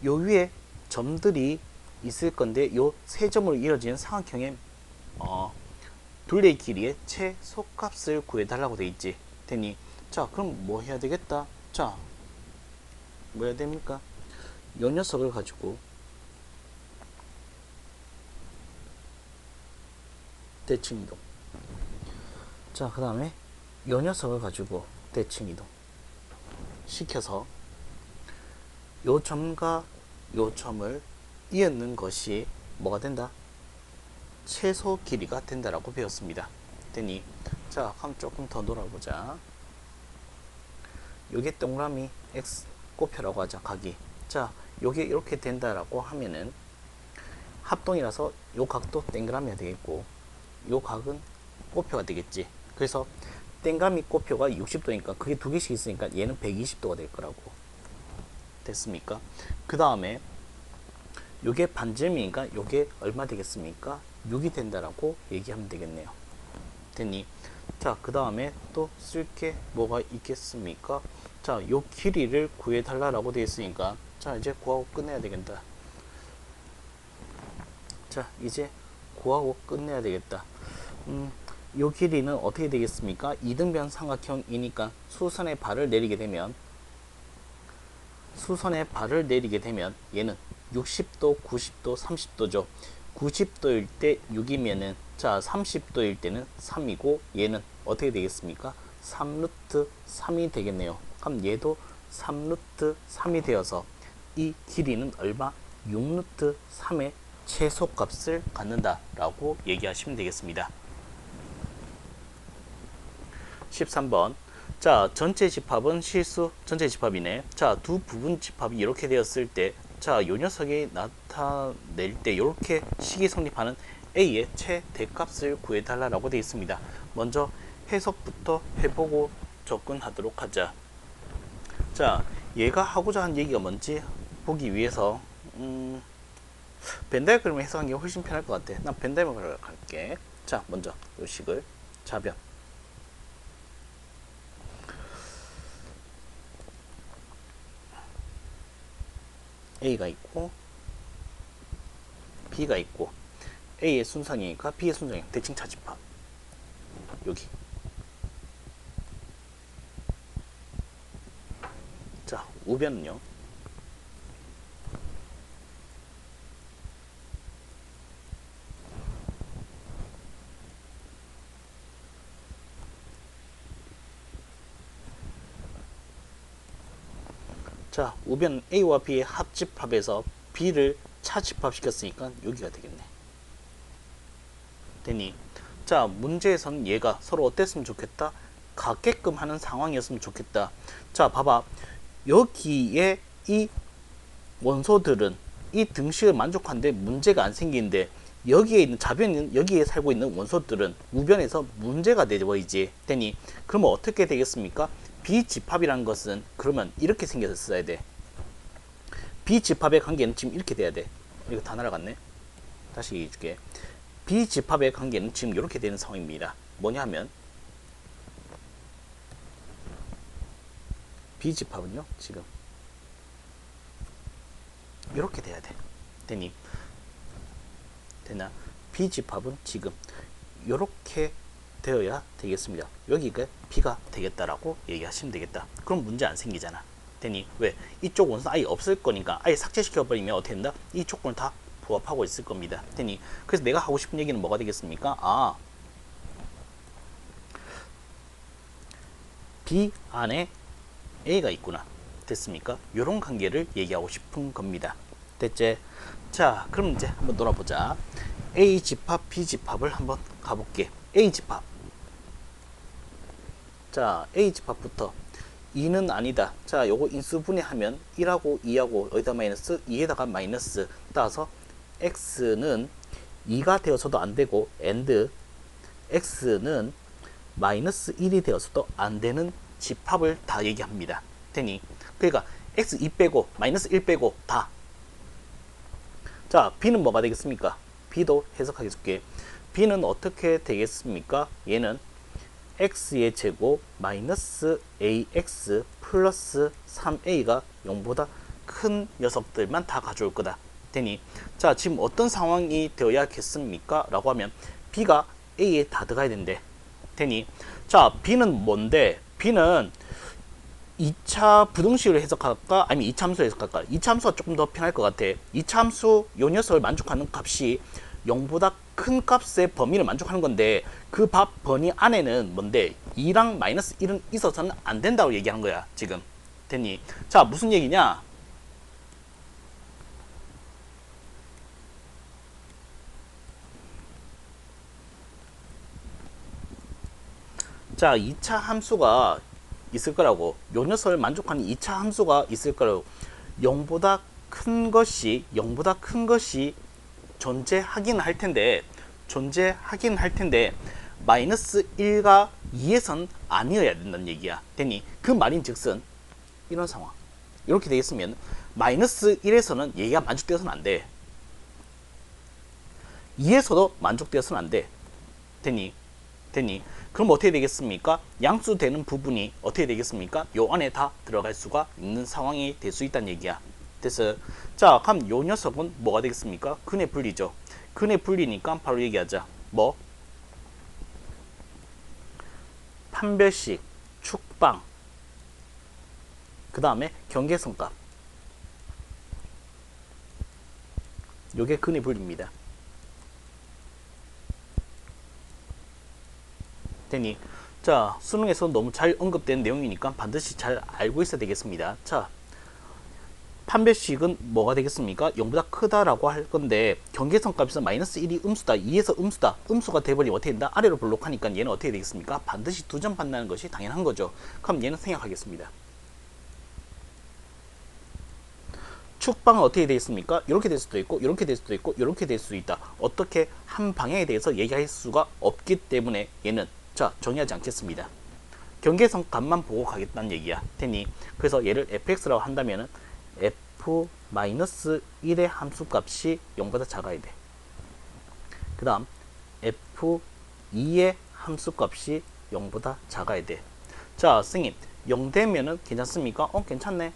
요 위에 점들이 있을 건데 요 세 점으로 이루어지는 삼각형의 둘레의 길이의 최소값을 구해달라고 돼 있지. 되니 자, 그럼 뭐 해야 되겠다? 자, 뭐 해야 됩니까? 요 녀석을 가지고 대칭 이동. 자, 그 다음에 요 녀석을 가지고 대칭 이동 시켜서 요 점과 요 점을 이었는 것이 뭐가 된다? 최소 길이가 된다라고 배웠습니다. 되니 자, 그럼 조금 더 놀아보자. 요게 동그라미 X 곱표라고 하자. 각이. 자, 요게 이렇게 된다라고 하면은 합동이라서 요 각도 동그라미가 되겠고 요 각은 곱표가 되겠지. 그래서 땡가미 곱표가 60도니까 그게 두 개씩 있으니까 얘는 120도가 될 거라고. 됐습니까? 그 다음에 요게 반점이니까 요게 얼마 되겠습니까? 6이 된다라고 얘기하면 되겠네요. 됐니? 자, 그 다음에 또 쓸 게 뭐가 있겠습니까? 자, 요 길이를 구해달라고 되어 있으니까 자, 이제 구하고 끝내야 되겠다. 자, 이제 구하고 끝내야 되겠다. 요 길이는 어떻게 되겠습니까? 이등변 삼각형이니까 수선의 발을 내리게 되면 얘는 60도, 90도, 30도죠. 90도일 때 6이면은 자, 30도일 때는 3이고 얘는 어떻게 되겠습니까? 3루트 3이 되겠네요. 그럼 얘도 3루트 3이 되어서 이 길이는 얼마? 6루트 3의 최소값을 갖는다 라고 얘기하시면 되겠습니다. 13번. 자, 전체 집합은 실수 전체 집합이네. 자, 두 부분 집합이 이렇게 되었을 때, 자, 요 녀석이 나타낼 때 이렇게 식이 성립하는 A의 최대값을 구해달라고 되어 있습니다. 먼저 해석부터 해보고 접근하도록 하자. 자, 얘가 하고자 한 얘기가 뭔지 보기 위해서 벤다이어그램을 해석하는 게 훨씬 편할 것 같아. 난 벤다이어그램을 갈게. 자, 먼저 요 식을 좌변 A가 있고 B가 있고 A의 순상이니까 B의 순상이 대칭 차집합 여기. 자, 우변은요. 자, 우변 A와 B의 합집합에서 B를 차집합시켰으니까 여기가 되겠네. 되니, 자, 문제에서는 얘가 서로 어땠으면 좋겠다? 같게끔 하는 상황이었으면 좋겠다. 자, 봐봐. 여기에 이 원소들은 이 등식을 만족하는데 문제가 안 생기는데, 여기에 있는 좌변은 여기에 살고 있는 원소들은 우변에서 문제가 되어야지. 되니, 그러면 어떻게 되겠습니까? 비집합이라는 것은 그러면 이렇게 생겼어야 돼. 비집합의 관계는 지금 이렇게 돼야 돼. 이거 다 날아갔네. 다시 얘기해 줄게. 비집합의 관계는 지금 이렇게 되는 상황입니다. 뭐냐 하면 비집합은요, 지금 이렇게 돼야 돼. 되니? 되나? 비집합은 지금 이렇게 되어야 되겠습니다. 여기가 B가 되겠다라고 얘기하시면 되겠다. 그럼 문제 안 생기잖아. 되니? 왜? 이쪽 원소 아예 없을 거니까 아예 삭제시켜버리면 어떻게 된다? 이 조건을 다 부합하고 있을 겁니다. 되니? 그래서 내가 하고 싶은 얘기는 뭐가 되겠습니까? 아, B 안에 A가 있구나. 됐습니까? 이런 관계를 얘기하고 싶은 겁니다. 됐지? 자, 그럼 이제 한번 놀아보자. A 집합, B 집합을 한번 가볼게. A 집합. 자, A 집합부터 2는 아니다. 자, 요거 인수분해하면 1하고 2하고 여기다 마이너스 2에다가 마이너스 따라서 X는 2가 되어서도 안 되고 and X는 마이너스 1이 되어서도 안 되는 집합을 다 얘기합니다. 되니? 그러니까 X 2 빼고 마이너스 1 빼고 다. 자, B는 뭐가 되겠습니까? B도 해석하게 줄게. B는 어떻게 되겠습니까? 얘는 X의 제곱 마이너스 AX 플러스 3A가 0보다 큰 녀석들만 다 가져올 거다. 되니? 자, 지금 어떤 상황이 되어야겠습니까? 라고 하면 B가 A에 다 들어가야 된대. 되니? 자, B는 뭔데? B는 2차 부등식을 해석할까? 아니면 2차 함수를 해석할까? 2차 함수가 조금 더 편할 것 같아. 2차 함수 요 녀석을 만족하는 값이 0보다 큰 값의 범위를 만족하는 건데 그 범위 안에는 뭔데? 2랑 마이너스 1은 있어서는 안 된다고 얘기하는 거야. 지금. 됐니? 자, 무슨 얘기냐? 자, 2차 함수가 있을 거라고. 요 녀석을 만족하는 2차 함수가 있을 거라고. 0보다 큰 것이 존재하긴 할 텐데 마이너스 1과 2에선 아니어야 된다는 얘기야. 되니? 그 말인 즉슨 이런 상황. 이렇게 되겠으면 마이너스 1에서는 얘가 만족되어서는 안 돼. 2에서도 만족되어서는 안 돼. 되니? 그럼 어떻게 되겠습니까? 양수되는 부분이 어떻게 되겠습니까? 요 안에 다 들어갈 수가 있는 상황이 될 수 있다는 얘기야. 됐어요? 자, 그럼 요 녀석은 뭐가 되겠습니까? 근의 분리죠. 근의 분리니까 바로 얘기하자. 뭐? 판별식, 축방, 그 다음에 경계선값. 요게 근의 분리입니다. 되니 자 수능에서 너무 잘 언급된 내용이니까 반드시 잘 알고 있어야 되겠습니다. 자 판별식은 뭐가 되겠습니까? 0보다 크다라고 할 건데 경계선 값에서 마이너스 1이 음수다, 2에서 음수다, 음수가 돼버리면 어떻게 된다? 아래로 볼록하니까 얘는 어떻게 되겠습니까? 반드시 2점 받는다는 것이 당연한 거죠. 그럼 얘는 생략하겠습니다. 축방은 어떻게 되겠습니까? 이렇게 될 수도 있고 이렇게 될 수도 있고 이렇게 될 수도 있다. 어떻게 한 방향에 대해서 얘기할 수가 없기 때문에 얘는 자 정의하지 않겠습니다. 경계선 값만 보고 가겠다는 얘기야. 테니 그래서 얘를 fx라고 한다면은 f-1의 함수값이 0보다 작아야 돼. 그 다음 f2의 함수값이 0보다 작아야 돼. 자 선생님 0 되면은 괜찮습니까? 괜찮네.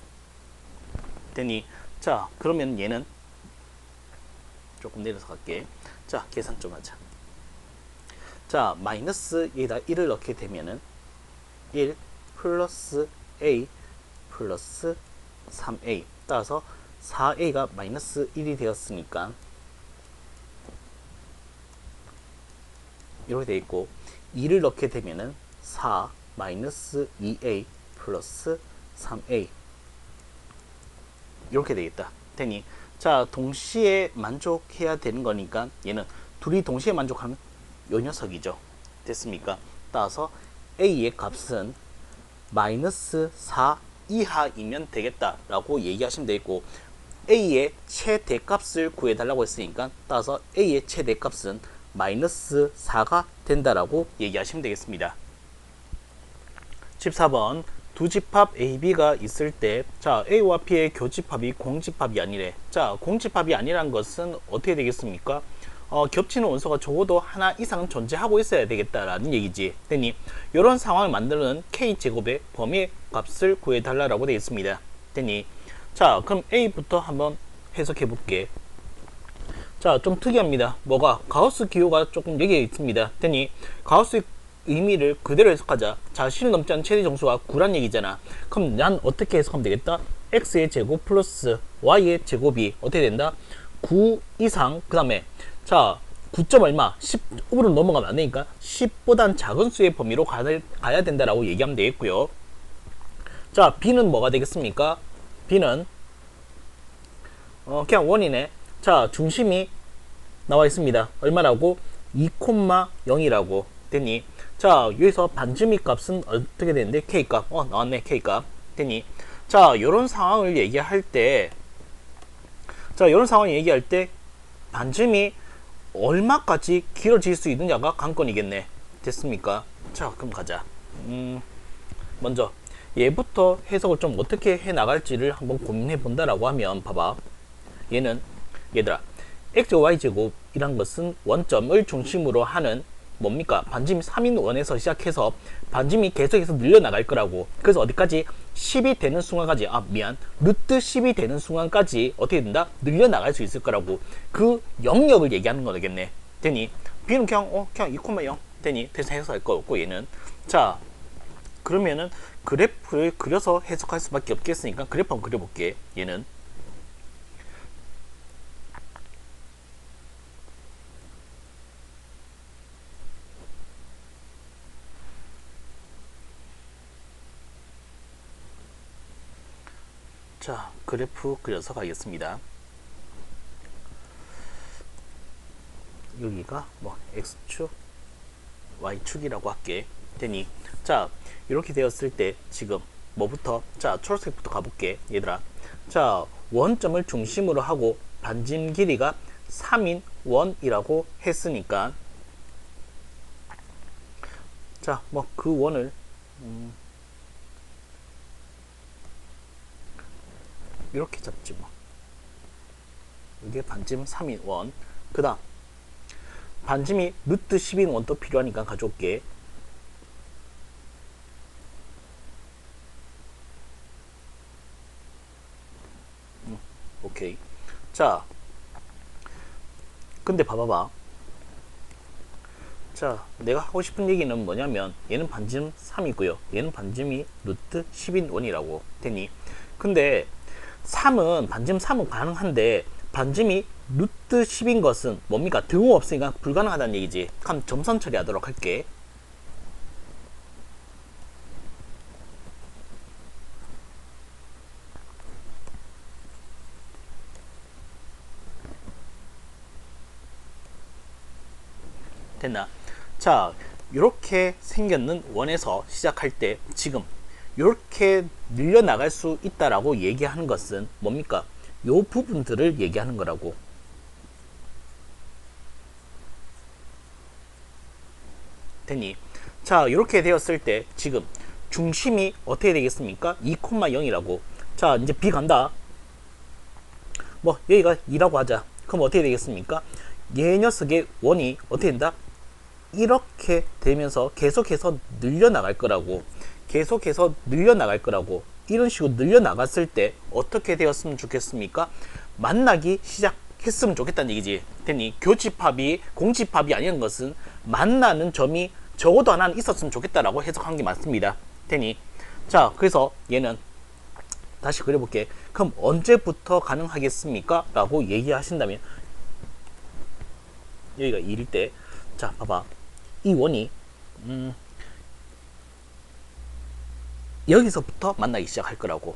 되니 자 그러면 얘는 조금 내려서 갈게. 자 계산 좀 하자. 자 마이너스 여기다 1을 넣게 되면은 1 플러스 a 플러스 3a 따라서 4a가 마이너스 1이 되었으니까 이렇게 되어 있고 2를 넣게 되면은 4 마이너스 2a 플러스 3a 이렇게 되겠다. 되니 자 동시에 만족해야 되는 거니까 얘는 둘이 동시에 만족하는 요 녀석이죠. 됐습니까? 따라서 a의 값은 마이너스 4 이하이면 되겠다라고 얘기하시면 되겠고 a의 최대값을 구해달라고 했으니까 따라서 a의 최대값은 마이너스 4가 된다라고 얘기하시면 되겠습니다. 14번 두 집합 AB가 있을 때 자 A와 B의 교집합이 공집합이 아니래. 자 공집합이 아니란 것은 어떻게 되겠습니까? 겹치는 원소가 적어도 하나 이상은 존재하고 있어야 되겠다라는 얘기지. 되니 이런 상황을 만드는 K제곱의 범위의 값을 구해달라고 되어 있습니다. 되니 자 그럼 A부터 한번 해석해 볼게. 자 좀 특이합니다. 뭐가 가우스 기호가 조금 여기에 있습니다. 되니 가우스 의미를 그대로 해석하자. 자 실 넘지 않은 최대 정수가 9란 얘기잖아. 그럼 난 어떻게 해석하면 되겠다? x의 제곱 플러스 y의 제곱이 어떻게 된다? 9 이상 그 다음에 자 9점 얼마 10으로 넘어가면 안 되니까 10보단 작은 수의 범위로 가야 된다라고 얘기하면 되겠고요. 자 b는 뭐가 되겠습니까? b는 그냥 원이네. 자 중심이 나와 있습니다. 얼마라고? 2,0이라고 되니 자 여기서 반지미 값은 어떻게 되는데? K값 나왔네. K값 되니 자 요런 상황을 얘기할 때 자 요런 상황을 얘기할 때 반지미 얼마까지 길어질 수 있느냐가 관건이겠네. 됐습니까? 자 그럼 가자. 먼저 얘부터 해석을 좀 어떻게 해 나갈지를 한번 고민해 본다라고 하면 봐봐. 얘는 얘들아 x, y 제곱이란 것은 원점을 중심으로 하는 뭡니까? 반지미 3인 원에서 시작해서 반지미 계속해서 늘려나갈 거라고. 그래서 어디까지? 10이 되는 순간까지 루트 10이 되는 순간까지 어떻게 된다? 늘려나갈 수 있을 거라고. 그 영역을 얘기하는 거겠네. 되니 b는 그냥 2,0 되니 대신 해석할 거 없고 얘는 자 그러면은 그래프를 그려서 해석할 수밖에 없겠으니까 그래프 한번 그려볼게. 얘는 자 그래프 그려서 가겠습니다. 여기가 뭐 x축 y축이라고 할게. 되니 자 이렇게 되었을 때 지금 뭐부터 자 초록색부터 가볼게. 얘들아 자 원점을 중심으로 하고 반짐 길이가 3인 원이라고 했으니까 자 뭐 그 원을 이렇게 잡지 뭐. 이게 반짐 3인 원. 그 다음 반짐이 루트 10인 원도 필요하니까 가져올게. 오케이. 자 근데 봐봐봐. 자 내가 하고 싶은 얘기는 뭐냐면 얘는 반짐 3이고요 얘는 반짐이 루트 10인 원이라고 되니 근데 3은 반짐 3은 가능한데 반짐이 루트 10인 것은 뭡니까? 등호 없으니까 불가능하다는 얘기지. 그럼 점선 처리하도록 할게. 됐나? 자, 이렇게 생겼는 원에서 시작할 때 지금 이렇게 늘려나갈 수 있다라고 얘기하는 것은 뭡니까? 요 부분들을 얘기하는 거라고. 됐니? 자, 이렇게 되었을 때 지금 중심이 어떻게 되겠습니까? 2,0이라고. 자, 이제 B 간다. 뭐 여기가 2라고 하자. 그럼 어떻게 되겠습니까? 얘 녀석의 원이 어떻게 된다? 이렇게 되면서 계속해서 늘려나갈 거라고. 계속해서 늘려나갈 거라고. 이런 식으로 늘려나갔을 때 어떻게 되었으면 좋겠습니까? 만나기 시작했으면 좋겠다는 얘기지. 됐니? 교집합이 공집합이 아니라는 것은 만나는 점이 적어도 하나는 있었으면 좋겠다라고 해석한 게 맞습니다. 됐니? 자, 그래서 얘는 다시 그려볼게. 그럼 언제부터 가능하겠습니까? 라고 얘기하신다면 여기가 1일 때, 자 봐봐, 이 원이 여기서부터 만나기 시작할 거라고.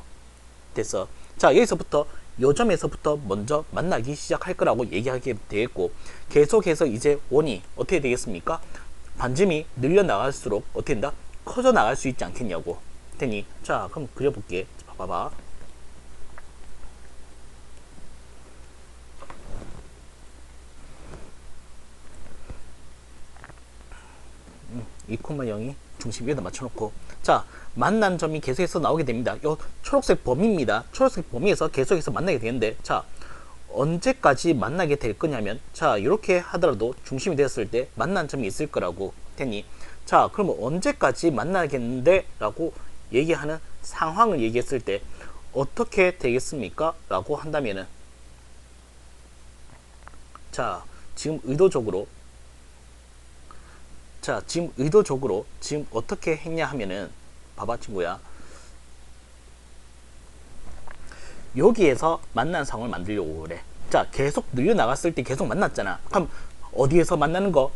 됐어. 자, 여기서부터 요 점에서부터 먼저 만나기 시작할 거라고 얘기하게 되겠고, 계속해서 이제 원이 어떻게 되겠습니까? 반점이 늘려나갈수록 어떻게 된다? 커져 나갈 수 있지 않겠냐고. 됐니? 자, 그럼 그려볼게. 봐봐. 2,0이 중심 위에다 맞춰놓고, 자, 만난 점이 계속해서 나오게 됩니다. 요 초록색 범위입니다. 초록색 범위에서 계속해서 만나게 되는데, 자, 언제까지 만나게 될 거냐면, 자, 이렇게 하더라도 중심이 되었을 때 만난 점이 있을 거라고. 됐니? 자, 그러면 언제까지 만나겠는데? 라고 얘기하는 상황을 얘기했을 때 어떻게 되겠습니까? 라고 한다면은, 자, 지금 의도적으로 지금 어떻게 했냐 하면은, 봐봐 친구야, 여기에서 만난 상황을 만들려고 그래. 자, 계속 늘려나갔을 때 계속 만났잖아. 그럼 어디에서 만나는 거?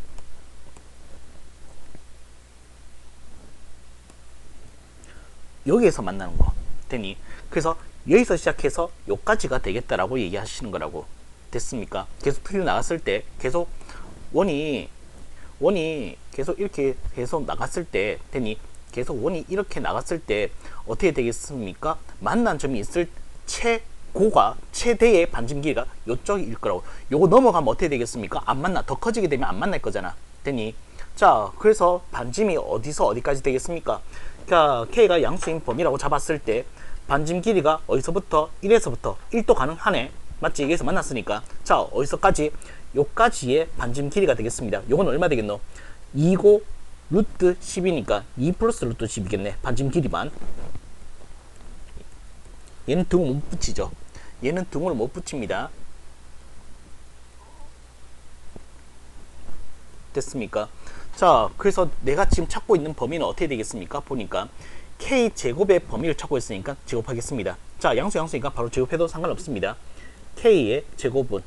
여기에서 만나는 거. 됐니? 그래서 여기서 시작해서 여기까지가 되겠다라고 얘기하시는 거라고. 됐습니까? 계속 틀려나갔을 때 계속 원이 계속 이렇게 계속 나갔을 때, 됐니? 계속 원이 이렇게 나갔을 때 어떻게 되겠습니까? 만난 점이 있을 최대의 반점 길이가 요쪽일 거라고. 요거 넘어가면 어떻게 되겠습니까? 안 만나. 더 커지게 되면 안 만날 거잖아. 됐니? 자, 그래서 반점이 어디서 어디까지 되겠습니까? 자, K가 양수인 범위라고 잡았을 때 반점 길이가 어디서부터? 1에서부터 1도 가능하네. 맞지? 여기서 만났으니까. 자, 어디서까지? 요까지의 반점 길이가 되겠습니다. 요건 얼마 되겠노? 2고 루트 10이니까 2 플러스 루트 10이겠네. 반점 길이만. 얘는 등을 못 붙이죠. 얘는 등을 못 붙입니다. 됐습니까? 자, 그래서 내가 지금 찾고 있는 범위는 어떻게 되겠습니까? 보니까 K제곱의 범위를 찾고 있으니까 제곱하겠습니다. 자, 양수니까 바로 제곱해도 상관없습니다. K의 제곱은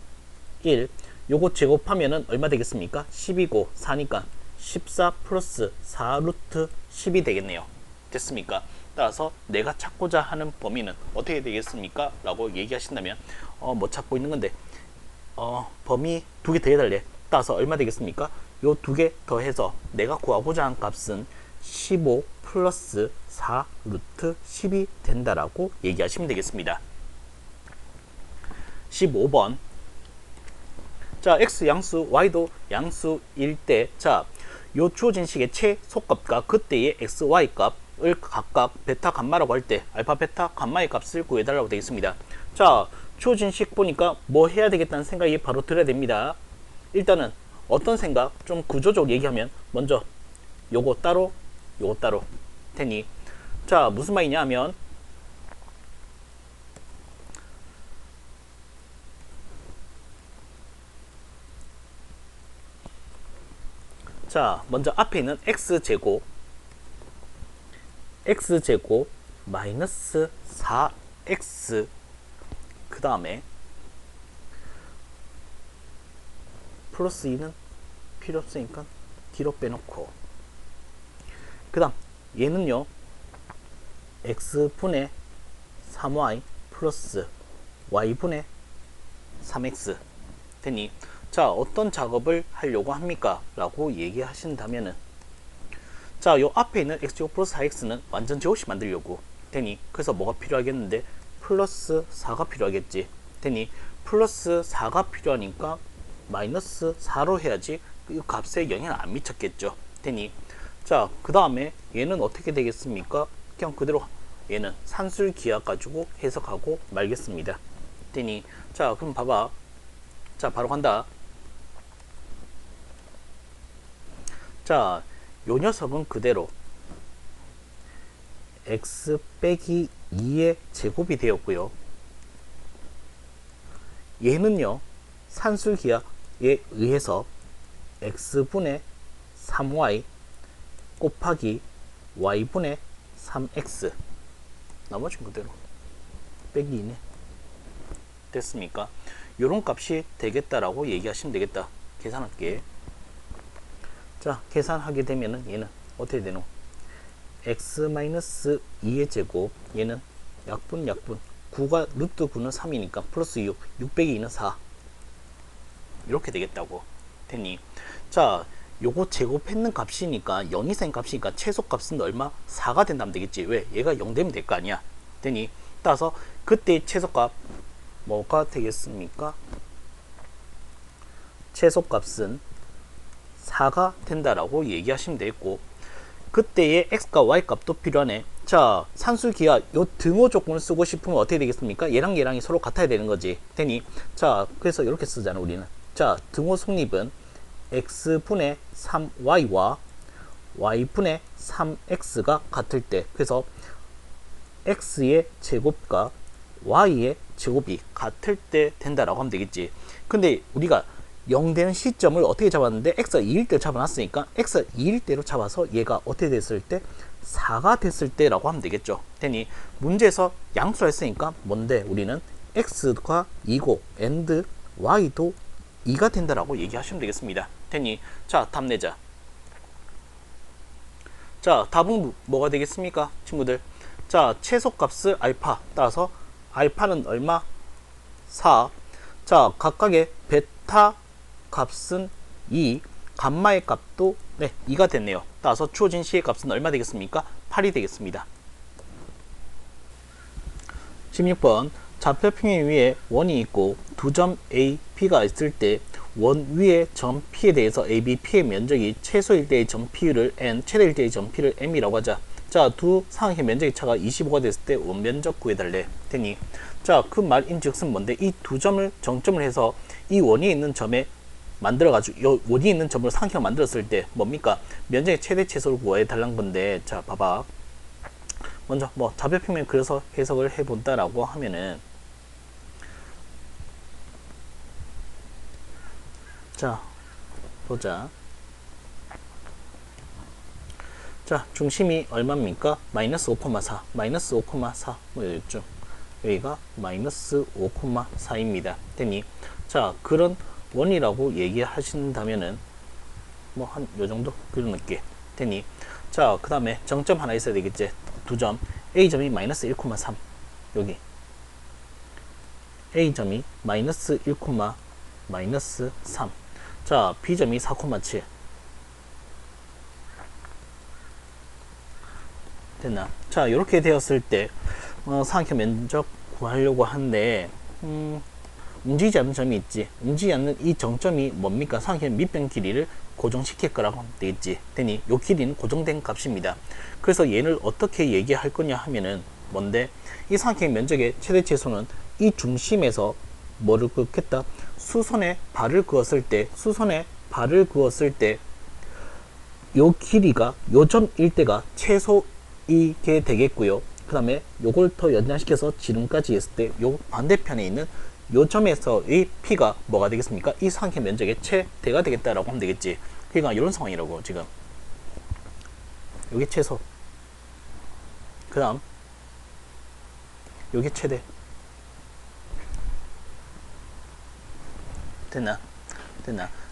1, 요거 제곱하면은 얼마 되겠습니까? 10이고 4니까 14 플러스 4 루트 10이 되겠네요. 됐습니까? 따라서 내가 찾고자 하는 범위는 어떻게 되겠습니까? 라고 얘기하신다면 뭐 찾고 있는 건데 범위 두 개 더해달래. 따라서 얼마 되겠습니까? 요 두 개 더해서 내가 구하고자 하는 값은 15 플러스 4 루트 10이 된다라고 얘기하시면 되겠습니다. 15번. 자, x 양수, y도 양수일 때, 자, 요 주어진 식의 최소값과 그때의 x, y 값을 각각 베타, 감마라고 할 때 알파, 베타, 감마의 값을 구해달라고 되어 있습니다. 자, 주어진 식 보니까 뭐 해야 되겠다는 생각이 바로 들어야 됩니다. 일단은 어떤 생각? 좀 구조적으로 얘기하면 먼저 요거 따로, 요거 따로. 됐니? 자, 무슨 말이냐 하면, 자, 먼저 앞에 있는 x제곱 마이너스 4x, 그 다음에 플러스 2는 필요 없으니까 뒤로 빼놓고, 그 다음 얘는요 x분의 3y 플러스 y분의 3x. 됐니? 자, 어떤 작업을 하려고 합니까? 라고 얘기하신다면은, 자, 요 앞에 있는 x제곱 플러스 4x는 완전 제곱식 만들려고 되니, 그래서 뭐가 필요하겠는데 플러스 4가 필요하겠지. 되니 플러스 4가 필요하니까 마이너스 4로 해야지 이 값에 영향을 안 미쳤겠죠. 되니 자, 그 다음에 얘는 어떻게 되겠습니까? 그냥 그대로 얘는 산술 기하 가지고 해석하고 말겠습니다. 되니 자, 그럼 봐봐. 자, 바로 간다. 자, 요 녀석은 그대로 x 빼기 2의 제곱이 되었고요. 얘는요, 산술기하에 의해서 x분의 3y 곱하기 y분의 3x, 나머지는 그대로 빼기 2네. 됐습니까? 요런 값이 되겠다라고 얘기하시면 되겠다. 계산할게. 자, 계산하게 되면은 얘는 어떻게 되노? x-2의 제곱, 얘는 약분 9가 루트 9는 3이니까 플러스 6 빼기 2는 4 이렇게 되겠다고. 됐니? 자, 요거 제곱했는 값이니까 0 이상인 값이니까 최소값은 얼마? 4가 된다면 되겠지. 왜? 얘가 0 되면 될 거 아니야. 됐니? 따라서 그때 최소값 뭐가 되겠습니까? 최소값은 4가 된다라고 얘기하시면 되겠고, 그때의 x과 y 값도 필요하네. 자, 산술기하 요 등호 조건을 쓰고 싶으면 어떻게 되겠습니까? 얘랑 얘랑이 서로 같아야 되는 거지. 되니? 자, 그래서 이렇게 쓰잖아, 우리는. 자, 등호 성립은 x분의 3y와 y분의 3x가 같을 때, 그래서 x의 제곱과 y의 제곱이 같을 때 된다라고 하면 되겠지. 근데 우리가 0 되는 시점을 어떻게 잡았는데 x가 2일 때로 잡아놨으니까 x가 2일 때로 잡아서 얘가 어떻게 됐을 때 4가 됐을 때라고 하면 되겠죠. 되니 문제에서 양수를 했으니까 뭔데 우리는 x가 2고 and y도 2가 된다라고 얘기하시면 되겠습니다. 되니 자, 답 내자. 자, 답은 뭐가 되겠습니까, 친구들? 자, 최소값을 알파, 따라서 알파는 얼마? 4. 자, 각각의 베타 값은 2, 감마의 값도 2가 됐네요. 따라서 주어진 C의 값은 얼마 되겠습니까? 8이 되겠습니다. 16번 좌표 평행 위에 원이 있고 두 점 A, B가 있을 때 원 위의 점 P에 대해서 A, B, P의 면적이 최소일 때의 점 P를 N, 최대일 때의 점 P를 M이라고 하자. 자, 두 상의 면적의 차가 25가 됐을 때 원면적 구해달래. 되니 자, 그 말인즉슨 뭔데? 이 두 점을 정점을 해서 이 원이 있는 점에 만들어가지고 요 원이 있는 점을 상형을 만들었을 때 뭡니까? 면적의 최대 최소를 구해달란 건데, 자, 봐봐. 먼저 뭐 좌표평면 그려서 해석을 해본다라고 하면은, 자, 보자. 자, 중심이 얼마입니까? 마이너스 5,4 마이너스 5,4 뭐였죠? 여기가 마이너스 5,4입니다. 되니 자, 그런 원이라고 얘기하신다면은 뭐 한 요정도 그려놓을게. 되니 자, 그 다음에 정점 하나 있어야 되겠지. 두 점 A점이 마이너스 1,3, 여기 A점이 마이너스 1, 마이너스 3. 자, B점이 4,7 됐나? 자, 이렇게 되었을 때 상형 면적 구하려고 하는데 움직이지 않는 점이 있지. 움직이지 않는 이 정점이 뭡니까? 상형 밑변 길이를 고정시킬 거라고 하면 되겠지. 되니 요 길이는 고정된 값입니다. 그래서 얘를 어떻게 얘기할 거냐 하면은 뭔데? 이 상형 면적의 최대 최소는 이 중심에서 뭐를 그었겠다? 수선에 발을 그었을 때, 요 길이가 요 점일 때가 최소이게 되겠고요. 그 다음에 요걸 더 연장시켜서 지름까지 했을 때 요 반대편에 있는 요 점에서의 P가 뭐가 되겠습니까? 이 상의 면적의 최대가 되겠다라고 하면 되겠지. 그러니까 이런 상황이라고. 지금 요게 최소, 그 다음 요게 최대. 됐나?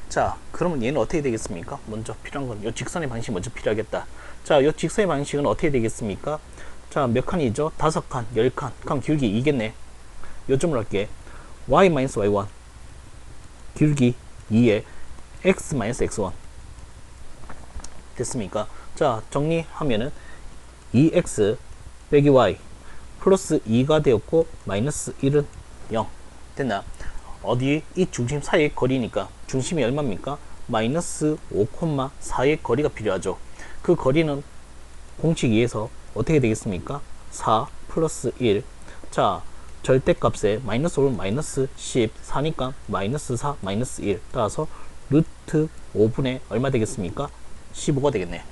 자, 그러면 얘는 어떻게 되겠습니까? 먼저 필요한 건 요 직선의 방식이 먼저 필요하겠다. 자, 요 직선의 방식은 어떻게 되겠습니까? 자, 몇 칸이죠? 5칸, 10칸. 그럼 길기 2겠네. 요점을 할게. y-y1 길기 2에 x 마이너스 x1 됐습니까? 자, 정리하면은 2x 빼기 y 플러스 2가 되었고 마이너스 1은 0 됐나? 어디 이 중심 사이의 거리니까 중심이 얼마입니까? 마이너스 5,4의 거리가 필요하죠. 그 거리는 공식 2에서 어떻게 되겠습니까? 4 플러스 1. 자, 절대값에 마이너스 5는 마이너스 10, 4니까 마이너스 4, 마이너스 1. 따라서 루트 5분의 얼마 되겠습니까? 15가 되겠네.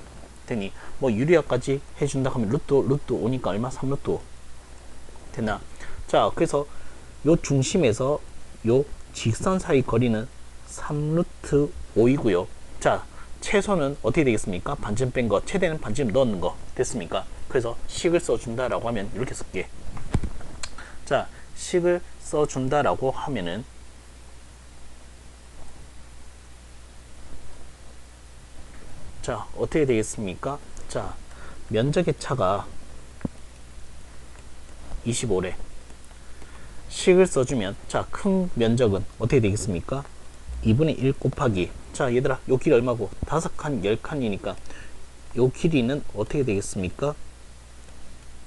되니 뭐 유리화까지 해준다 하면 루트 5니까 얼마? 3루트 5 됐나? 자, 그래서 요 중심에서 요 직선 사이 거리는 3루트 5이고요. 자, 최소는 어떻게 되겠습니까? 반쯤 뺀 거, 최대는 반쯤 넣는 거 됐습니까? 그래서 식을 써준다라고 하면 이렇게 쓸게. 자, 식을 써준다라고 하면은 자, 어떻게 되겠습니까? 자, 면적의 차가 25래. 식을 써주면 자, 큰 면적은 어떻게 되겠습니까? 2분의 1 곱하기 자, 얘들아, 요 길이 얼마고? 5칸, 10칸이니까 요 길이는 어떻게 되겠습니까?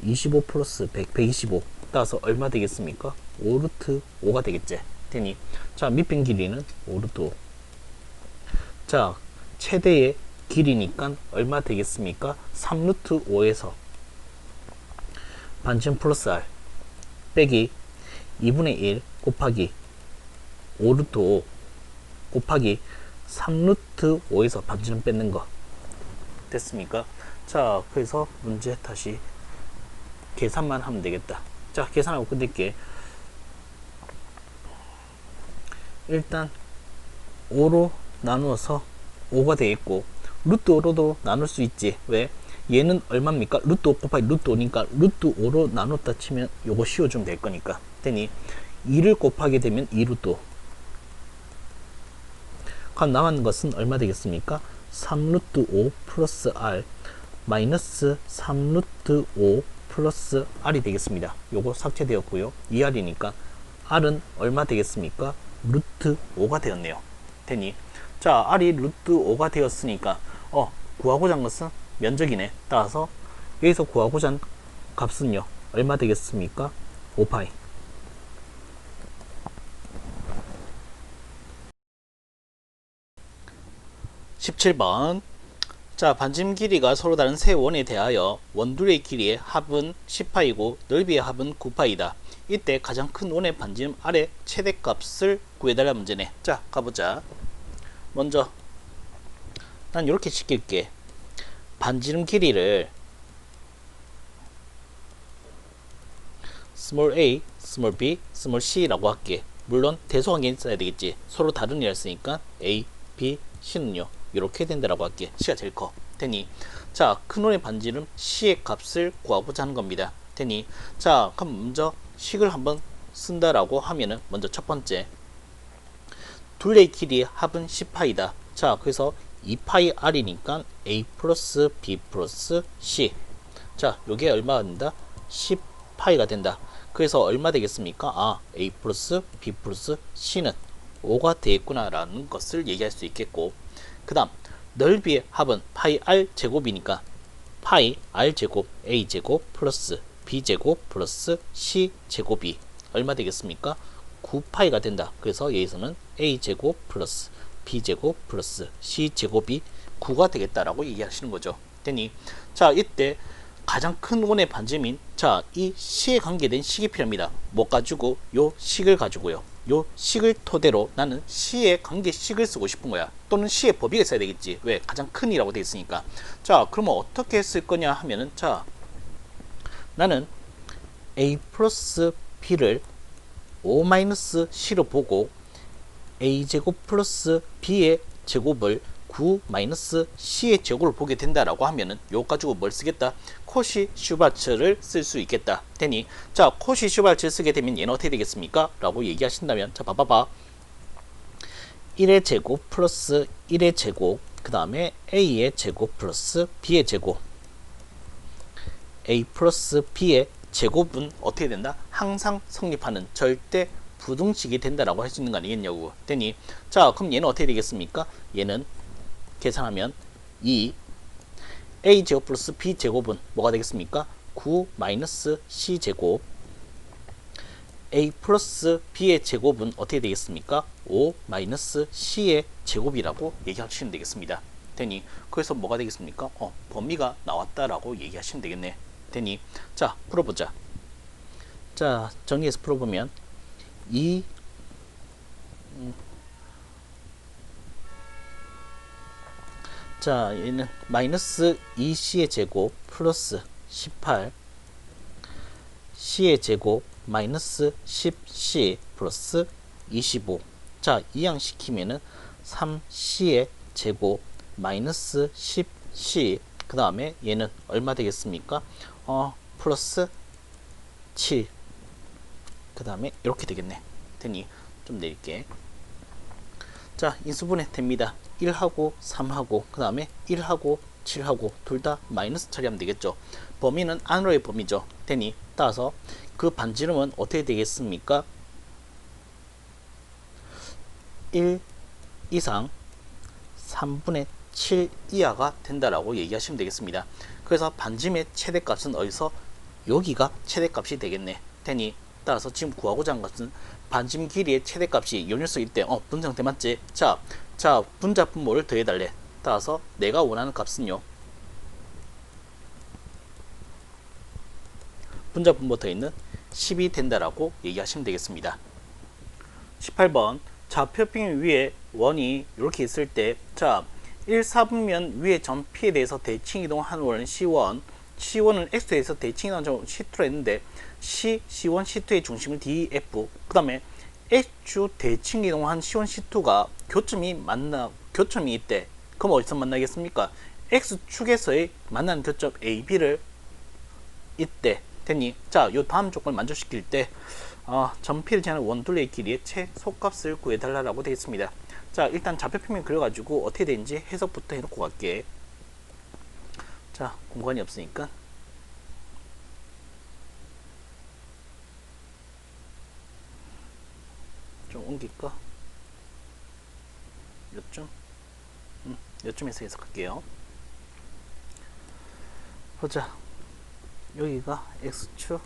25 플러스 100, 125 따라서 얼마 되겠습니까? 5루트 5가 되겠지. 되니 자, 밑변 길이는 5루트 5. 자, 최대의 길이니까 얼마 되겠습니까? 3루트 5에서 반쯤 플러스 r 빼기 2분의 1 곱하기 5루트 5 곱하기 3루트 5에서 반쯤 뺏는 거 됐습니까? 자, 그래서 문제 다시 계산만 하면 되겠다. 자, 계산하고 끝낼게. 일단 5로 나누어서 5가 되겠고 루트 5로도 나눌 수 있지. 왜? 얘는 얼마입니까? 루트 5 곱하기 루트 5니까 루트 5로 나눴다 치면 요거 씌워주면 될 거니까 되니 2를 곱하게 되면 2루트 5. 그럼 남은 것은 얼마 되겠습니까? 3루트 5 플러스 r 마이너스 3루트 5 플러스 r이 되겠습니다. 요거 삭제되었고요. 2r이니까 r은 얼마 되겠습니까? 루트 5가 되었네요. 되니 자, r이 루트 5가 되었으니까 구하고자 한 것은 면적이네. 따라서 여기서 구하고자 한 값은요 얼마 되겠습니까? 5파이. 17번. 자, 반지름 길이가 서로 다른 세 원에 대하여 원둘의 길이의 합은 10파이고 넓이의 합은 9파이다. 이때 가장 큰 원의 반지름 아래 최대값을 구해달라 문제네. 자, 가보자. 먼저 난 이렇게 시킬게. 반지름 길이를 small a, small b, small c라고 할게. 물론 대소관계는 있어야 되겠지. 서로 다른 일 했으니까 a, b, c는요 이렇게 된다라고 할게. c가 제일 커. 되니 자, 큰 원의 반지름 c의 값을 구하고자 하는 겁니다. 되니 자, 그럼 먼저 식을 한번 쓴다라고 하면은 먼저 첫 번째 둘의 길이의 합은 10파이다. 자, 그래서 2파이 r이니까 a 플러스 b 플러스 c. 자, 요게 얼마가 된다? 10파이가 된다. 그래서 얼마 되겠습니까? 아, a 플러스 b 플러스 c는 5가 되겠구나 라는 것을 얘기할 수 있겠고, 그 다음 넓이의 합은 파이 r 제곱이니까 파이 r 제곱 a 제곱 플러스 b 제곱 플러스 c 제곱이 얼마 되겠습니까? 9파이가 된다. 그래서 여기서는 a 제곱 플러스 b 제곱 플러스 c 제곱이 9가 되겠다라고 얘기하시는 거죠. 되니 자, 이때 가장 큰 원의 반지름인 자, 이 c에 관계된 식이 필요합니다. 뭐 가지고? 요 식을 가지고요. 요 식을 토대로 나는 c의 관계식을 쓰고 싶은 거야. 또는 c의 법칙을 써야 되겠지. 왜? 가장 큰이라고 되어 있으니까. 자, 그러면 어떻게 쓸 거냐 하면은 자, 나는 a 플러스 b를 5-c로 보고 a제곱 플러스 b의 제곱을 9-c의 제곱을 보게 된다라고 하면은 요 가지고 뭘 쓰겠다? 코시 슈바츠를 쓸 수 있겠다. 되니 자, 코시 슈바츠를 쓰게 되면 얘는 어떻게 되겠습니까? 라고 얘기하신다면 자, 봐봐봐. 1의 제곱 플러스 1의 제곱, 그 다음에 a의 제곱 플러스 b의 제곱, a 플러스 b의 제곱은 어떻게 된다? 항상 성립하는 절대 부등식이 된다라고 할 수 있는 거 아니겠냐고. 되니 자 그럼 얘는 어떻게 되겠습니까? 얘는 계산하면 2 a제곱 플러스 b제곱은 뭐가 되겠습니까? 9 마이너스 c제곱 a 플러스 b의 제곱은 어떻게 되겠습니까? 5 마이너스 c의 제곱이라고 얘기하시면 되겠습니다. 되니 그래서 뭐가 되겠습니까? 범위가 나왔다라고 얘기하시면 되겠네. 되니 자 풀어보자. 자 정리해서 풀어보면 2 자 얘는 마이너스 2c의 제곱 플러스 18 c의 제곱 마이너스 10c 플러스 25. 자 이항시키면은 3c의 제곱 마이너스 10c 그 다음에 얘는 얼마 되겠습니까? 플러스 7 그 다음에 이렇게 되겠네. 되니 좀 내릴게. 자 인수분해 됩니다. 1하고 3하고 그 다음에 1하고 7하고 둘 다 마이너스 처리하면 되겠죠. 범위는 안으로의 범위죠. 되니 따라서 그 반지름은 어떻게 되겠습니까? 1 이상 3분의 7 이하가 된다라고 얘기하시면 되겠습니다. 그래서 반지름의 최대값은 어디서? 여기가 최대값이 되겠네. 되니 따라서 지금 구하고자 한 것은 반지름 길이의 최대값이 요 녀석일 때 분정돼 맞지? 자 분자 분모를 더해달래. 따라서 내가 원하는 값은요 분자 분모 더있는 10이 된다라고 얘기하시면 되겠습니다. 18번 좌표평 위에 원이 이렇게 있을 때 자 1, 4분면 위에 점 P에 대해서 대칭 이동하는 원은 C1 C1은 X에 대해서 대칭 이동하는 C2로 했는데 C, C1, C2의 중심을 DF 그 다음에 X축 대칭 이동한 C1, C2가 교점이 있대. 그럼 어디서 만나겠습니까? X축에서의 만나는 교점 AB를 있대. 됐니? 자, 요 다음 조건을 만족시킬 때 점 P를 지나는 원둘레의 길이의 최소값을 구해달라고 되어 있습니다. 자, 일단 좌표평면 그려가지고 어떻게 되는지 해석부터 해놓고 갈게. 자, 공간이 없으니까 좀 옮길까? 요쯤? 요쯤에서 해석할게요. 보자. 여기가 X축,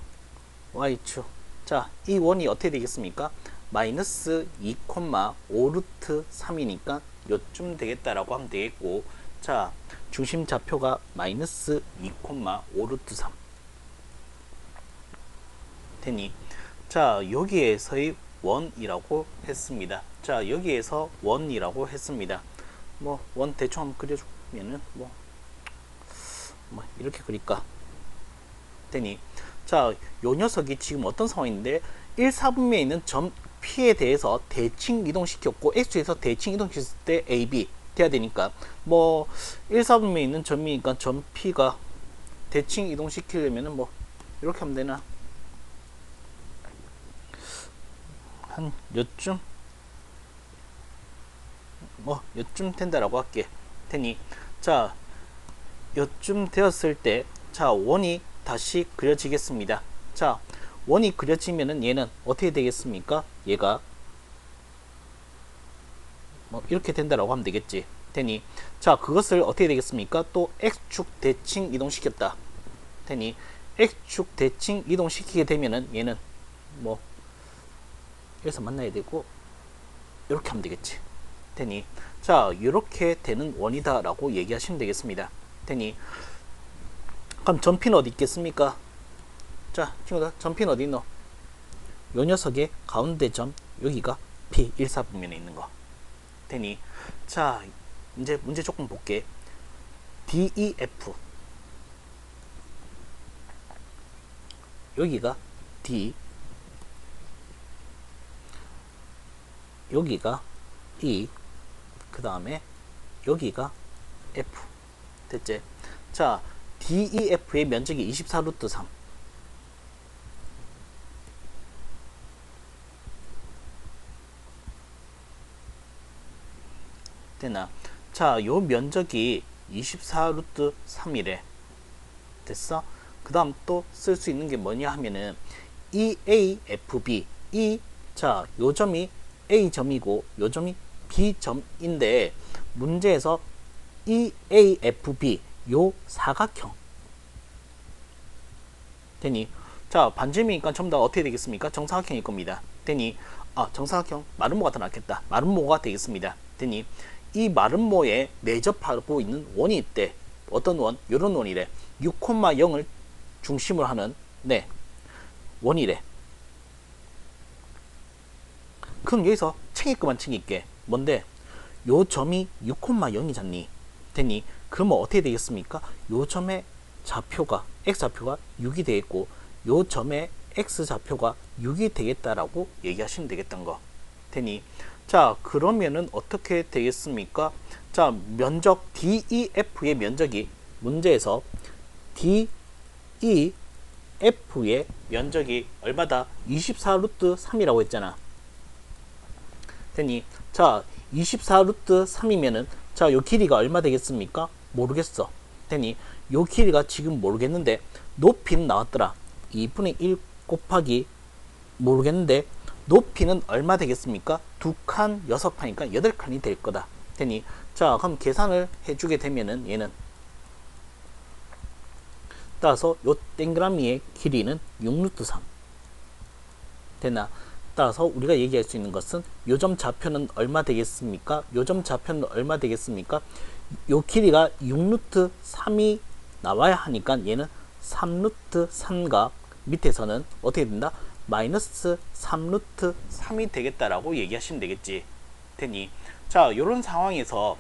Y축. 자, 이 원이 어떻게 되겠습니까? 마이너스 2,5 루트 3이니까 요쯤 되겠다라고 하면 되겠고, 자, 중심 좌표가 마이너스 2,5 루트 3. 되니, 자, 여기에서의 원이라고 했습니다. 자, 여기에서 원이라고 했습니다. 뭐, 원 대충 한번 그려주면은, 뭐 이렇게 그릴까? 되니, 자, 요 녀석이 지금 어떤 상황인데 1, 4분면에 있는 점 P에 대해서 대칭 이동시켰고 X에서 대칭 이동시켰을 때 AB 돼야 되니까 뭐 1, 4분면에 있는 점이니까 점 P가 대칭 이동시키려면은 뭐 이렇게 하면 되나? 한 요쯤? 뭐 요쯤 된다라고 할게. 되니 자 요쯤 되었을 때 자 원이 다시 그려지겠습니다. 자 원이 그려지면은 얘는 어떻게 되겠습니까? 얘가 뭐 이렇게 된다라고 하면 되겠지. 되니 자 그것을 어떻게 되겠습니까? 또 X축 대칭 이동시켰다. 되니 X축 대칭 이동시키게 되면은 얘는 뭐 여기서 만나야 되고 이렇게 하면 되겠지. 되니 자 이렇게 되는 원이다 라고 얘기하시면 되겠습니다. 되니 그럼 점핀 어디 있겠습니까? 자 친구들 점핀 어디 있노? 요 녀석의 가운데 점 여기가 P 1사분면에 있는 거. 되니 자 이제 문제 조금 볼게. DEF 여기가 D 여기가 E 그 다음에 여기가 F 됐지? 자 DEF의 면적이 24 루트 3 되나? 자, 요 면적이 24 루트 3이래. 됐어? 그 다음 또 쓸 수 있는 게 뭐냐 하면은 EAFB 이 자, 요 점이 A점이고 요 점이 B점인데 문제에서 EAFB 요 사각형 되니 자 반지름이니까 전부 다 어떻게 되겠습니까? 정사각형일 겁니다. 되니 정사각형 마름모가 더 낫겠다. 마름모가 되겠습니다. 되니 이 마름모에 내접하고 있는 원이 있대. 어떤 원? 요런 원이래. 6,0을 중심으로 하는 원이래. 그럼 여기서 챙길거만 챙길게. 뭔데? 요 점이 6,0이잖니. 되니 그러면 어떻게 되겠습니까? 요 점의 좌표가 x좌표가 6이 되겠고 요 점의 x좌표가 6이 되겠다라고 얘기하시면 되겠다는 거. 되니 자 그러면은 어떻게 되겠습니까? 자 면적 DEF의 면적이 문제에서 DEF의 면적이 얼마다? 24 루트 3이라고 했잖아. 되니 자 24 루트 3이면은 자 요 길이가 얼마 되겠습니까? 모르겠어. 되니 요 길이가 지금 모르겠는데 높이는 나왔더라. 2분의 1 곱하기 모르겠는데 높이는 얼마 되겠습니까? 2칸 6칸이니까 8칸이 될 거다. 되니 자 그럼 계산을 해주게 되면은 얘는 따라서 요 동그라미의 길이는 6루트 3 되나? 따라서 우리가 얘기할 수 있는 것은 요 점 좌표는 얼마 되겠습니까? 요 점 좌표는 얼마 되겠습니까? 요 길이가 6루트 3이 나와야 하니까 얘는 3루트 3과 밑에서는 어떻게 된다? 마이너스 3루트 3이 되겠다라고 얘기하시면 되겠지. 되니 자 요런 상황에서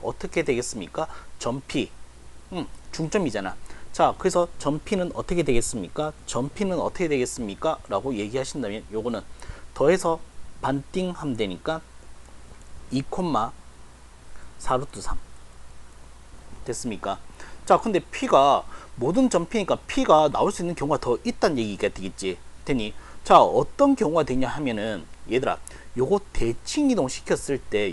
어떻게 되겠습니까? 점 P 중점이잖아. 자 그래서 점 P는 어떻게 되겠습니까? 점 P는 어떻게 되겠습니까? 라고 얘기하신다면 요거는 더해서 반띵 하면 되니까 2,4루트 3 됐습니까? 자 근데 P가 모든 점 P니까 P가 나올 수 있는 경우가 더 있다는 얘기가 되겠지. 되니 자 어떤 경우가 되냐 하면은 얘들아 요거 대칭 이동 시켰을 때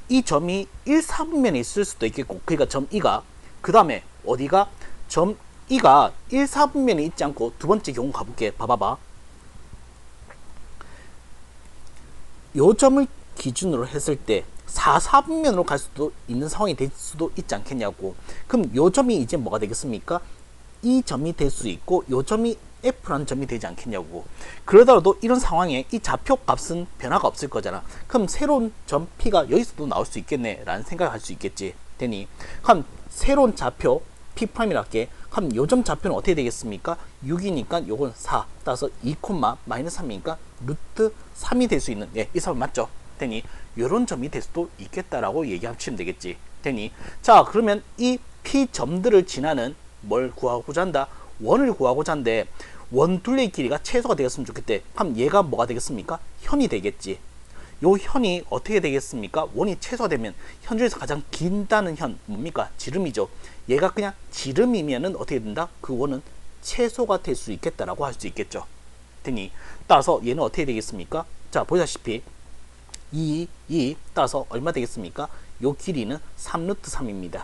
이 점이 1,4분면에 있을 수도 있겠고 그러니까 점 E가 그 다음에 어디가 점 E가 1,4분면에 있지 않고 두 번째 경우 가볼게. 봐봐봐. 요 점을 기준으로 했을 때 4,4분면으로 갈 수도 있는 상황이 될 수도 있지 않겠냐고. 그럼 요 점이 이제 뭐가 되겠습니까? 이 점이 될 수 있고 요 점이 F라는 점이 되지 않겠냐고. 그러더라도 이런 상황에 이 좌표 값은 변화가 없을 거잖아. 그럼 새로운 점 P가 여기서도 나올 수 있겠네 라는 생각을 할 수 있겠지. 되니 그럼 새로운 좌표 P'이라 할게. 그럼 요 점 좌표는 어떻게 되겠습니까? 6이니까 요건 4 따라서 2, 마이너스 3이니까 루트 3이 될 수 있는 이 사람 맞죠? 되니 요런 점이 될 수도 있겠다라고 얘기하시면 되겠지. 되니 자 그러면 이 P 점들을 지나는 뭘 구하고자 한다? 원을 구하고자 한데 원 둘레의 길이가 최소가 되었으면 좋겠대. 그럼 얘가 뭐가 되겠습니까? 현이 되겠지. 요 현이 어떻게 되겠습니까? 원이 최소화되면 현 중에서 가장 긴다는 현 뭡니까? 지름이죠. 얘가 그냥 지름이면은 어떻게 된다? 그 원은 최소가 될 수 있겠다라고 할 수 있겠죠. 되니 따라서 얘는 어떻게 되겠습니까? 자 보시다시피 2 따라서 얼마 되겠습니까? 요 길이는 3루트 3입니다.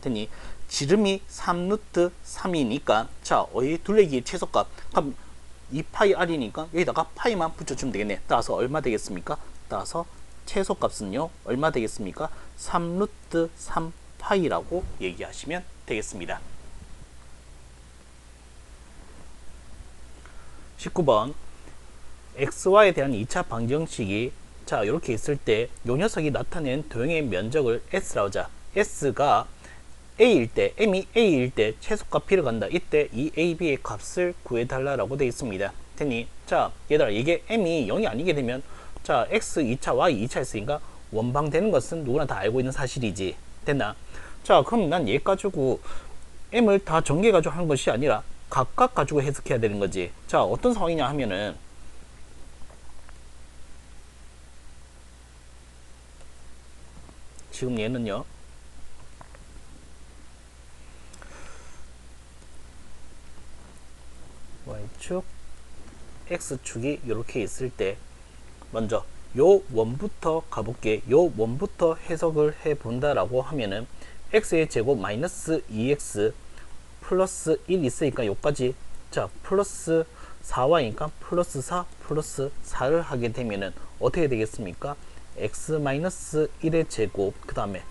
되니 지름이 3루트 3이니까 자 어이 둘레기 최소값 그럼 2파이 r이니까 여기다가 파이만 붙여주면 되겠네. 따라서 얼마 되겠습니까? 따라서 최소값은요 얼마 되겠습니까? 3루트 3파이라고 얘기하시면 되겠습니다. 19번 xy에 대한 2차 방정식이 자 이렇게 있을 때 요 녀석이 나타낸 도형의 면적을 s라고 하자. s가 a일 때 m이 a일 때 최소값 b를 간다. 이때 이 ab의 값을 구해달라고 되어 있습니다. 되니 자 얘들아 이게 m이 0이 아니게 되면 자 x 2차 y 2차 했으니까 원방 되는 것은 누구나 다 알고 있는 사실이지. 됐나? 자 그럼 난 얘 가지고 m을 다 전개 가지고 하는 것이 아니라 각각 가지고 해석해야 되는 거지. 자 어떤 상황이냐 하면은 지금 얘는요 y축 x축이 이렇게 있을 때 먼저 요 원부터 가볼게. 요 원부터 해석을 해 본다라고 하면은 x의 제곱 마이너스 2x 플러스 1 있으니까 요까지 자, 플러스 4y니까 플러스 4 플러스 4를 하게 되면은 어떻게 되겠습니까? x-1의 제곱 그 다음에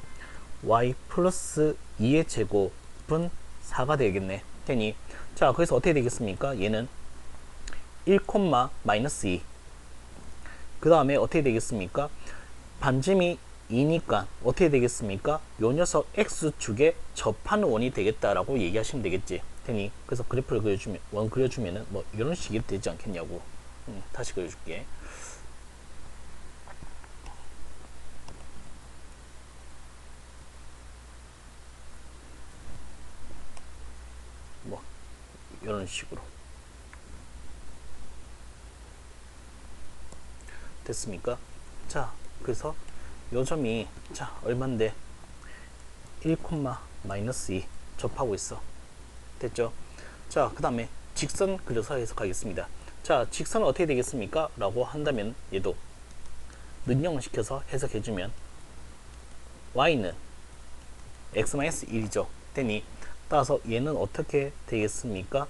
y 플러스 2의 제곱은 4가 되겠네. 되니 자, 그래서 어떻게 되겠습니까? 얘는 1, 마이너스 2. 그 다음에 어떻게 되겠습니까? 반지름이 2니까 어떻게 되겠습니까? 요 녀석 x축에 접하는 원이 되겠다라고 얘기하시면 되겠지. 되니 그래서 그래프를 그려주면 원 그려주면은 뭐 이런 식이 되지 않겠냐고. 다시 그려줄게. 뭐 이런 식으로 됐습니까? 자, 그래서 요 점이 자 얼만데 1, 마이너스 2 접하고 있어. 됐죠? 자, 그 다음에 직선 그려서 해석하겠습니다. 자, 직선은 어떻게 되겠습니까? 라고 한다면 얘도 능형을 시켜서 해석해주면 y는 x-1이죠. 되니 따라서 얘는 어떻게 되겠습니까?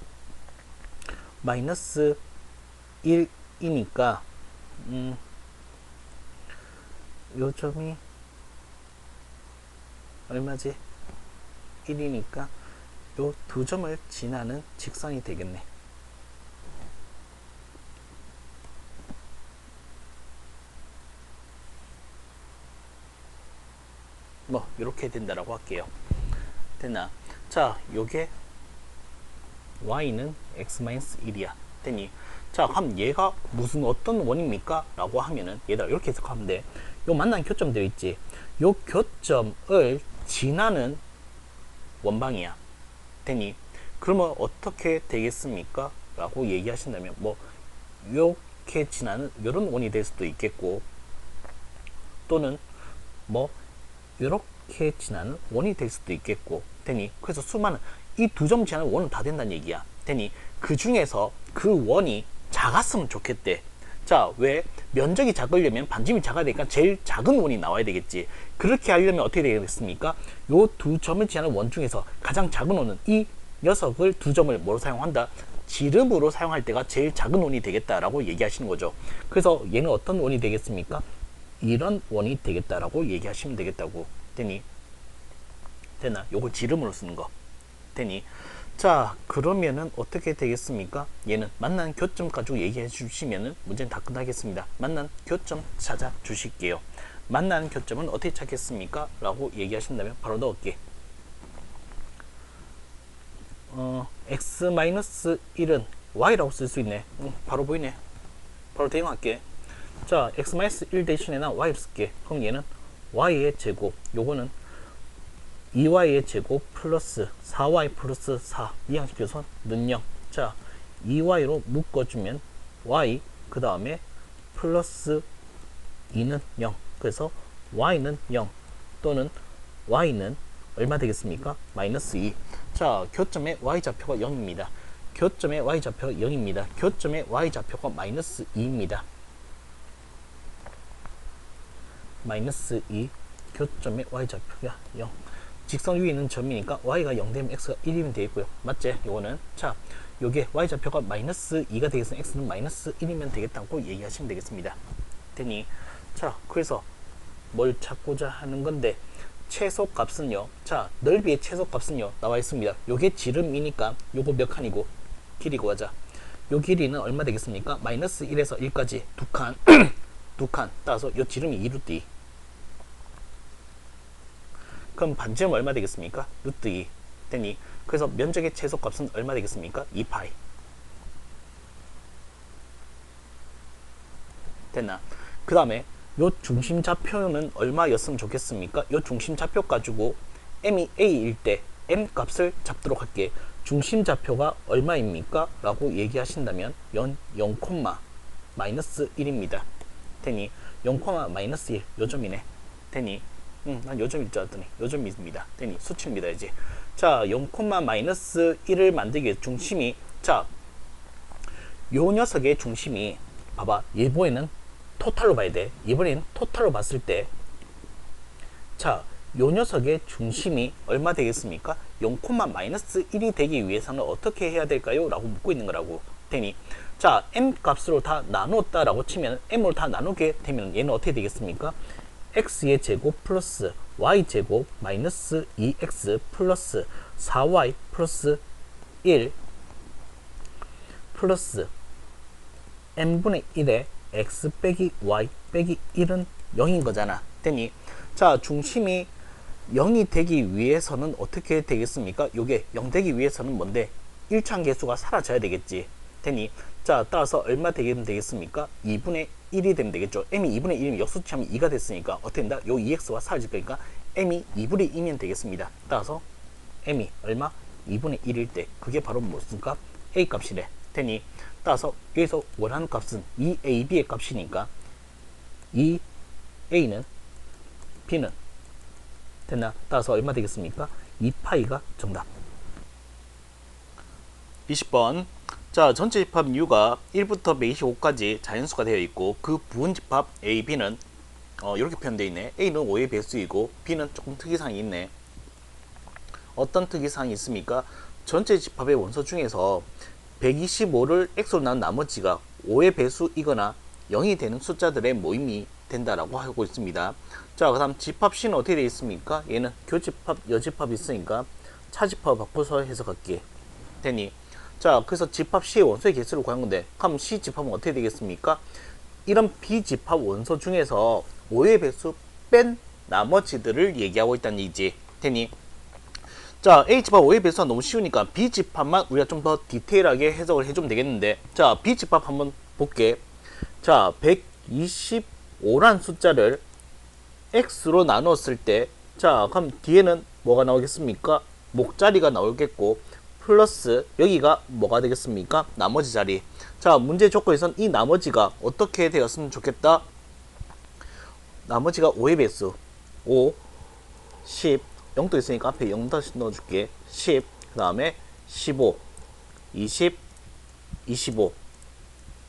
마이너스 1이니까 요 점이 얼마지? 1이니까 요 두 점을 지나는 직선이 되겠네. 뭐 이렇게 된다라고 할게요. 됐나? 자, 요게 y는 x-1이야. 되니 자, 그럼 얘가 무슨 어떤 원입니까? 라고 하면은 얘들아 이렇게 해석하면 돼. 요 만난 교점 되어 있지. 요 교점을 지나는 원방이야. 되니 그러면 어떻게 되겠습니까? 라고 얘기하신다면 뭐 이렇게 지나는 이런 원이 될 수도 있겠고 또는 뭐 이렇게 지나는 원이 될 수도 있겠고 되니 그래서 수많은 이 두 점 지나는 원은 다 된다는 얘기야. 되니 그 중에서 그 원이 작았으면 좋겠대. 자, 왜? 면적이 작으려면 반지름이 작아야 되니까 제일 작은 원이 나와야 되겠지. 그렇게 하려면 어떻게 되겠습니까? 요 두 점을 지나는 원 중에서 가장 작은 원은 이 녀석을 두 점을 뭐로 사용한다? 지름으로 사용할 때가 제일 작은 원이 되겠다라고 얘기하시는 거죠. 그래서 얘는 어떤 원이 되겠습니까? 이런 원이 되겠다라고 얘기하시면 되겠다고. 되니 되나? 요걸 지름으로 쓰는 거. 되니 자, 그러면은 어떻게 되겠습니까? 얘는 만난 교점 가지고 얘기해 주시면은 문제는 다 끝나겠습니다. 만난 교점 찾아 주실게요. 만난 교점은 어떻게 찾겠습니까? 라고 얘기하신다면 바로 넣을게. x-1은 y라고 쓸 수 있네. 바로 보이네. 바로 대응할게. 자, x-1 대신에 나 y를 쓸게. 그럼 얘는 y의 제곱, 요거는 2y의 제곱 플러스 4y 플러스 4 이항시켜서 는영. 자, 2y로 묶어주면 y 그 다음에 플러스 2는 0. 그래서 y는 0 또는 y는 얼마 되겠습니까? 마이너스 2. 자, 교점의 y좌표가 0입니다. 교점의 y좌표가 0입니다. 교점의 y좌표가 마이너스 2입니다. 마이너스 2 교점의 y좌표가 0. 직선 위에 있는 점이니까 y가 0 되면 x가 1이면 되겠고요. 맞지? 요거는 자, 요게 y좌표가 마이너스 2가 되겠으면 x는 마이너스 1이면 되겠다고 얘기하시면 되겠습니다. 되니 자, 그래서 뭘 찾고자 하는 건데 최소값은요. 자, 넓이의 최소값은요. 나와 있습니다. 요게 지름이니까 요거 몇 칸이고 길이고 하자. 요 길이는 얼마 되겠습니까? 마이너스 1에서 1까지 두 칸. 두 칸. 따라서 요 지름이 2루트 2. 그럼 반지름 얼마 되겠습니까? 루트 2 되니 그래서 면적의 최소값은 얼마 되겠습니까? 2파이. 됐나? 그 다음에 요 중심좌표는 얼마였으면 좋겠습니까? 요 중심좌표 가지고 m이 a일 때 m 값을 잡도록 할게. 중심좌표가 얼마입니까? 라고 얘기하신다면 0, 마이너스 1입니다. 되니 0, 마이너스 1 요점이네. 되니 난 요점일 줄 알았더니 요점입니다. 되니 수치입니다. 이제 자, 0, 마이너스 1을 만들기 위해 중심이 자, 요 녀석의 중심이 봐봐. 이번에는 토탈로 봐야 돼. 이번엔 토탈로 봤을 때 자, 요 녀석의 중심이 얼마 되겠습니까? 0, 마이너스 1이 되기 위해서는 어떻게 해야 될까요? 라고 묻고 있는 거라고. 되니 자, m 값으로 다 나눴다 라고 치면 m으로 다 나누게 되면 얘는 어떻게 되겠습니까? x의 제곱 플러스 y 제곱 마이너스 2x 플러스 4y 플러스 1 플러스 n분의 1에 x 빼기 y 빼기 1은 0인 거잖아. 되니 자, 중심이 0이 되기 위해서는 어떻게 되겠습니까? 요게 0 되기 위해서는 뭔데? 1차항 계수가 사라져야 되겠지. 되니 자, 따라서 얼마 되면 되겠습니까? 2분의 1이 되면 되겠죠. m이 2분의 1이면 역수치하면 2가 됐으니까 어떻게 된다? 요 2x가 사라질 거니까 m이 2분의 2면 되겠습니다. 따라서 m이 얼마? 2분의 1일 때 그게 바로 무슨 값? a 값이래. 되니 따라서 여기서 원하는 값은 2ab의 값이니까 2a는 b는 됐나? 따라서 얼마 되겠습니까? 2파이가 정답. 20번. 자, 전체 집합 U가 1부터 125까지 자연수가 되어 있고 그 부분 집합 A, B는 이렇게 표현되어 있네. A는 5의 배수이고 B는 조금 특이사항이 있네. 어떤 특이사항이 있습니까? 전체 집합의 원소 중에서 125를 x로 나눈 나머지가 5의 배수이거나 0이 되는 숫자들의 모임이 된다라고 하고 있습니다. 자, 그 다음 집합 C는 어떻게 되어 있습니까? 얘는 교집합, 여집합이 있으니까 차집합 바꿔서 해석할게. 되니 자, 그래서 집합 C의 원소의 개수를 구한 건데 그럼 C 집합은 어떻게 되겠습니까? 이런 B집합 원소 중에서 5의 배수 뺀 나머지들을 얘기하고 있다는 얘기지. 되니 자, A집합 5의 배수가 너무 쉬우니까 B집합만 우리가 좀 더 디테일하게 해석을 해주면 되겠는데 자, B집합 한번 볼게. 자, 125란 숫자를 X로 나눴을 때 자, 그럼 뒤에는 뭐가 나오겠습니까? 목자리가 나오겠고 플러스 여기가 뭐가 되겠습니까? 나머지 자리. 자, 문제 조건에선 이 나머지가 어떻게 되었으면 좋겠다? 나머지가 5의 배수 5, 10 0도 있으니까 앞에 0 다시 넣어줄게. 10, 그 다음에 15, 20, 25,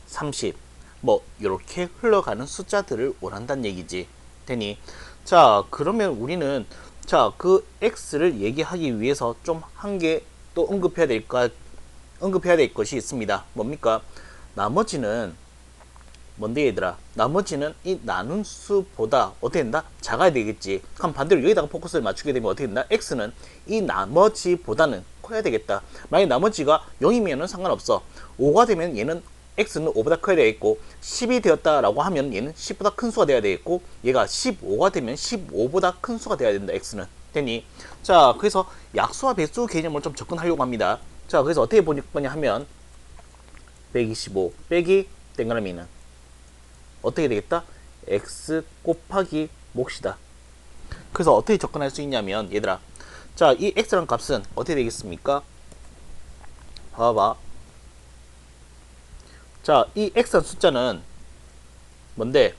30 뭐 이렇게 흘러가는 숫자들을 원한다는 얘기지. 되니 자, 그러면 우리는 자, 그 x를 얘기하기 위해서 좀 한 개 또 언급해야 될 것이 있습니다. 뭡니까? 나머지는 뭔데 얘들아? 나머지는 이 나눈 수보다 어떻게 된다? 작아야 되겠지. 그럼 반대로 여기다가 포커스를 맞추게 되면 어떻게 된다? x는 이 나머지보다는 커야 되겠다. 만약 나머지가 0이면 상관없어. 5가 되면 얘는 x는 5보다 커야 되겠고 10이 되었다라고 하면 얘는 10보다 큰 수가 돼야 되겠고 얘가 15가 되면 15보다 큰 수가 돼야 된다. x는. 되니 자, 그래서 약수와 배수 개념을 좀 접근하려고 합니다. 자, 그래서 어떻게 볼 거냐 하면 125 빼기 땡그라미는 어떻게 되겠다? x 곱하기 몫이다. 그래서 어떻게 접근할 수 있냐면 얘들아, 자, 이 x라는 값은 어떻게 되겠습니까? 봐봐. 자, 이 x라는 숫자는 뭔데?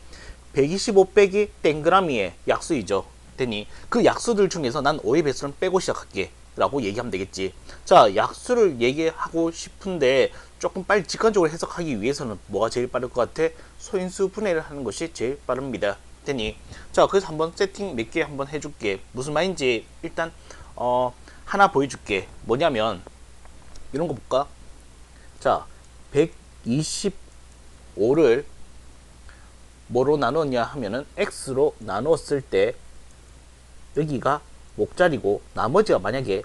125 빼기 땡그라미의 약수이죠. 되니 그 약수들 중에서 난 5의 배수는 빼고 시작할게 라고 얘기하면 되겠지. 자, 약수를 얘기하고 싶은데 조금 빨리 직관적으로 해석하기 위해서는 뭐가 제일 빠를 것 같아? 소인수 분해를 하는 것이 제일 빠릅니다. 되니 자, 그래서 한번 세팅 몇 개 한번 해줄게. 무슨 말인지 일단 하나 보여줄게. 뭐냐면 이런 거 볼까? 자, 125를 뭐로 나눴냐 하면은 x로 나눴을 때 여기가 목자리고 나머지가 만약에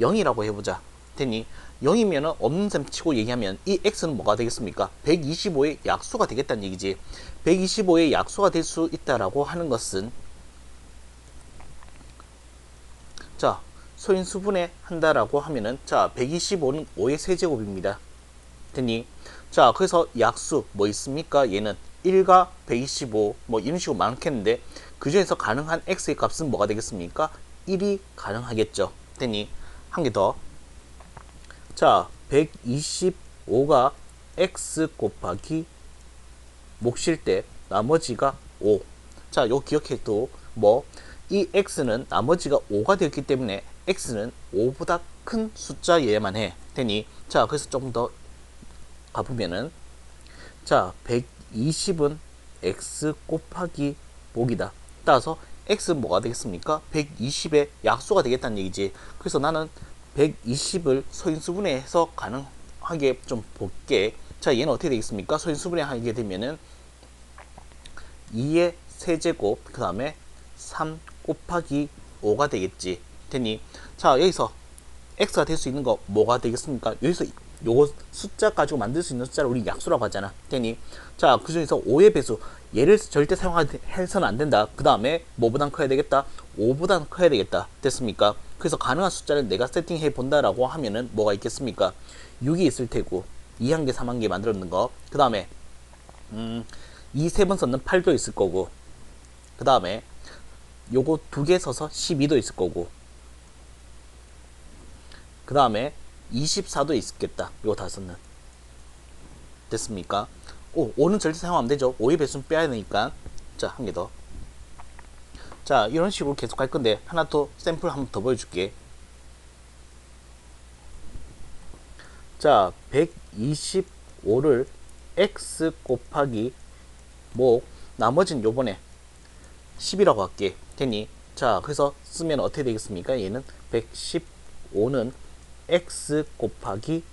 0이라고 해보자. 되니 0이면 없는 셈 치고 얘기하면 이 x는 뭐가 되겠습니까? 125의 약수가 되겠다는 얘기지. 125의 약수가 될 수 있다라고 하는 것은 자, 소인수분해 한다라고 하면은 자, 125는 5의 세제곱입니다. 되니 자, 그래서 약수 뭐 있습니까? 얘는 1과 125 뭐 이런 식으로 많겠는데 그 중에서 가능한 x의 값은 뭐가 되겠습니까? 1이 가능하겠죠. 되니 한 개 더. 자, 125가 x 곱하기 몫일 때 나머지가 5. 자, 요 기억해 도 뭐 이 x는 나머지가 5가 되었기 때문에 x는 5보다 큰 숫자여야만 해. 되니 자, 그래서 조금 더 가보면은 자, 120은 x 곱하기 목이다. 따라서 x는 뭐가 되겠습니까? 120의 약수가 되겠다는 얘기지. 그래서 나는 120을 소인수분해해서 가능하게 좀 볼게. 자, 얘는 어떻게 되겠습니까? 소인수분해하게 되면은 2의 세제곱 그 다음에 3 곱하기 5가 되겠지. 되니? 자, 여기서 x가 될 수 있는 거 뭐가 되겠습니까? 여기서 요거 숫자 가지고 만들 수 있는 숫자를 우리 약수라고 하잖아. 되니? 자, 그 중에서 5의 배수 얘를 절대 사용해서는 안 된다. 그 다음에 뭐보단 커야 되겠다? 5보단 커야 되겠다. 됐습니까? 그래서 가능한 숫자를 내가 세팅해 본다라고 하면은 뭐가 있겠습니까? 6이 있을 테고 2한 개, 3한 개 만들었는 거. 그 다음에 2 세 번 썼는 8도 있을 거고, 그 다음에 요거 2개 써서 12도 있을 거고, 그 다음에 24도 있겠다. 요거 다 썼는. 됐습니까? 5는 절대 사용하면 되죠. 5의 배수는 빼야 되니까. 자, 한 개 더. 자, 이런 식으로 계속 할 건데 하나 더 샘플 한번 더 보여줄게. 자, 125를 x 곱하기 뭐 나머지는 요번에 10이라고 할게. 되니? 자, 그래서 쓰면 어떻게 되겠습니까? 얘는 115는 x 곱하기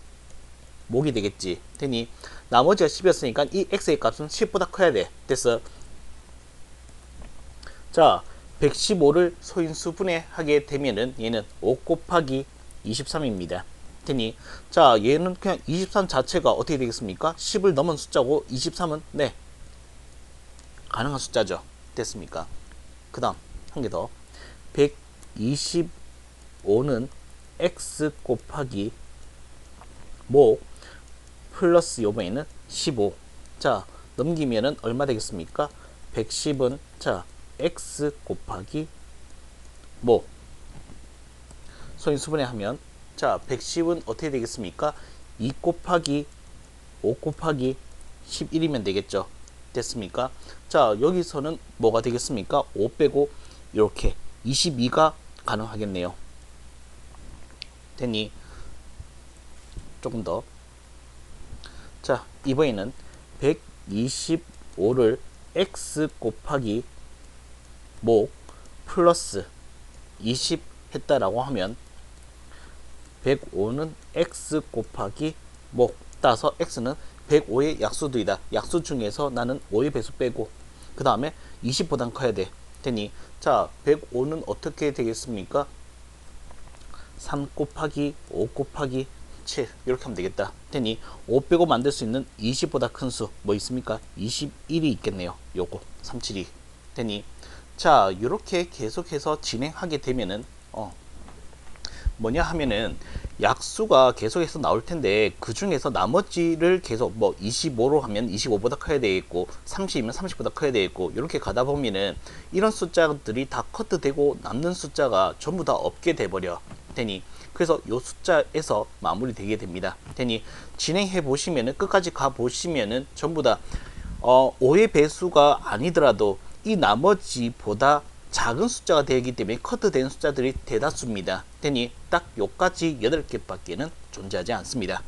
목이 되겠지. 되니? 나머지가 10이었으니까 이 x의 값은 10보다 커야 돼. 됐어? 자, 115를 소인수분해 하게 되면은 얘는 5 곱하기 23입니다. 되니? 자, 얘는 그냥 23 자체가 어떻게 되겠습니까? 10을 넘은 숫자고 23은 네, 가능한 숫자죠. 됐습니까? 그 다음 한 개 더. 125는 x 곱하기 목 플러스 요번에는 15. 자, 넘기면은 얼마 되겠습니까? 110은 자, x 곱하기 뭐 소인수분해 하면 자, 110은 어떻게 되겠습니까? 2 곱하기 5 곱하기 11이면 되겠죠. 됐습니까? 자, 여기서는 뭐가 되겠습니까? 5 빼고 이렇게 22가 가능하겠네요. 됐니? 조금 더. 자, 이번에는 125를 x 곱하기 목 플러스 20 했다라고 하면 105는 x 곱하기 목 따서 x는 105의 약수들이다. 약수 중에서 나는 5의 배수 빼고 그 다음에 20보단 커야 돼. 되니? 자, 105는 어떻게 되겠습니까? 3 곱하기 5 곱하기 7 이렇게 하면 되겠다. 되니? 5 빼고 만들 수 있는 20보다 큰 수 뭐 있습니까? 21이 있겠네요. 요거 37이. 되니? 자, 이렇게 계속해서 진행하게 되면은 뭐냐 하면은 약수가 계속해서 나올 텐데 그 중에서 나머지를 계속 뭐 25로 하면 25보다 커야 되겠고 30이면 30보다 커야 되겠고 이렇게 가다 보면은 이런 숫자들이 다 커트되고 남는 숫자가 전부 다 없게 돼버려. 되니? 그래서 요 숫자에서 마무리되게 됩니다. 되니? 진행해 보시면은 끝까지 가 보시면은 전부 다 5의 배수가 아니더라도 이 나머지보다 작은 숫자가 되기 때문에 커트된 숫자들이 대다수입니다. 되니 딱 요까지 8개밖에는 존재하지 않습니다.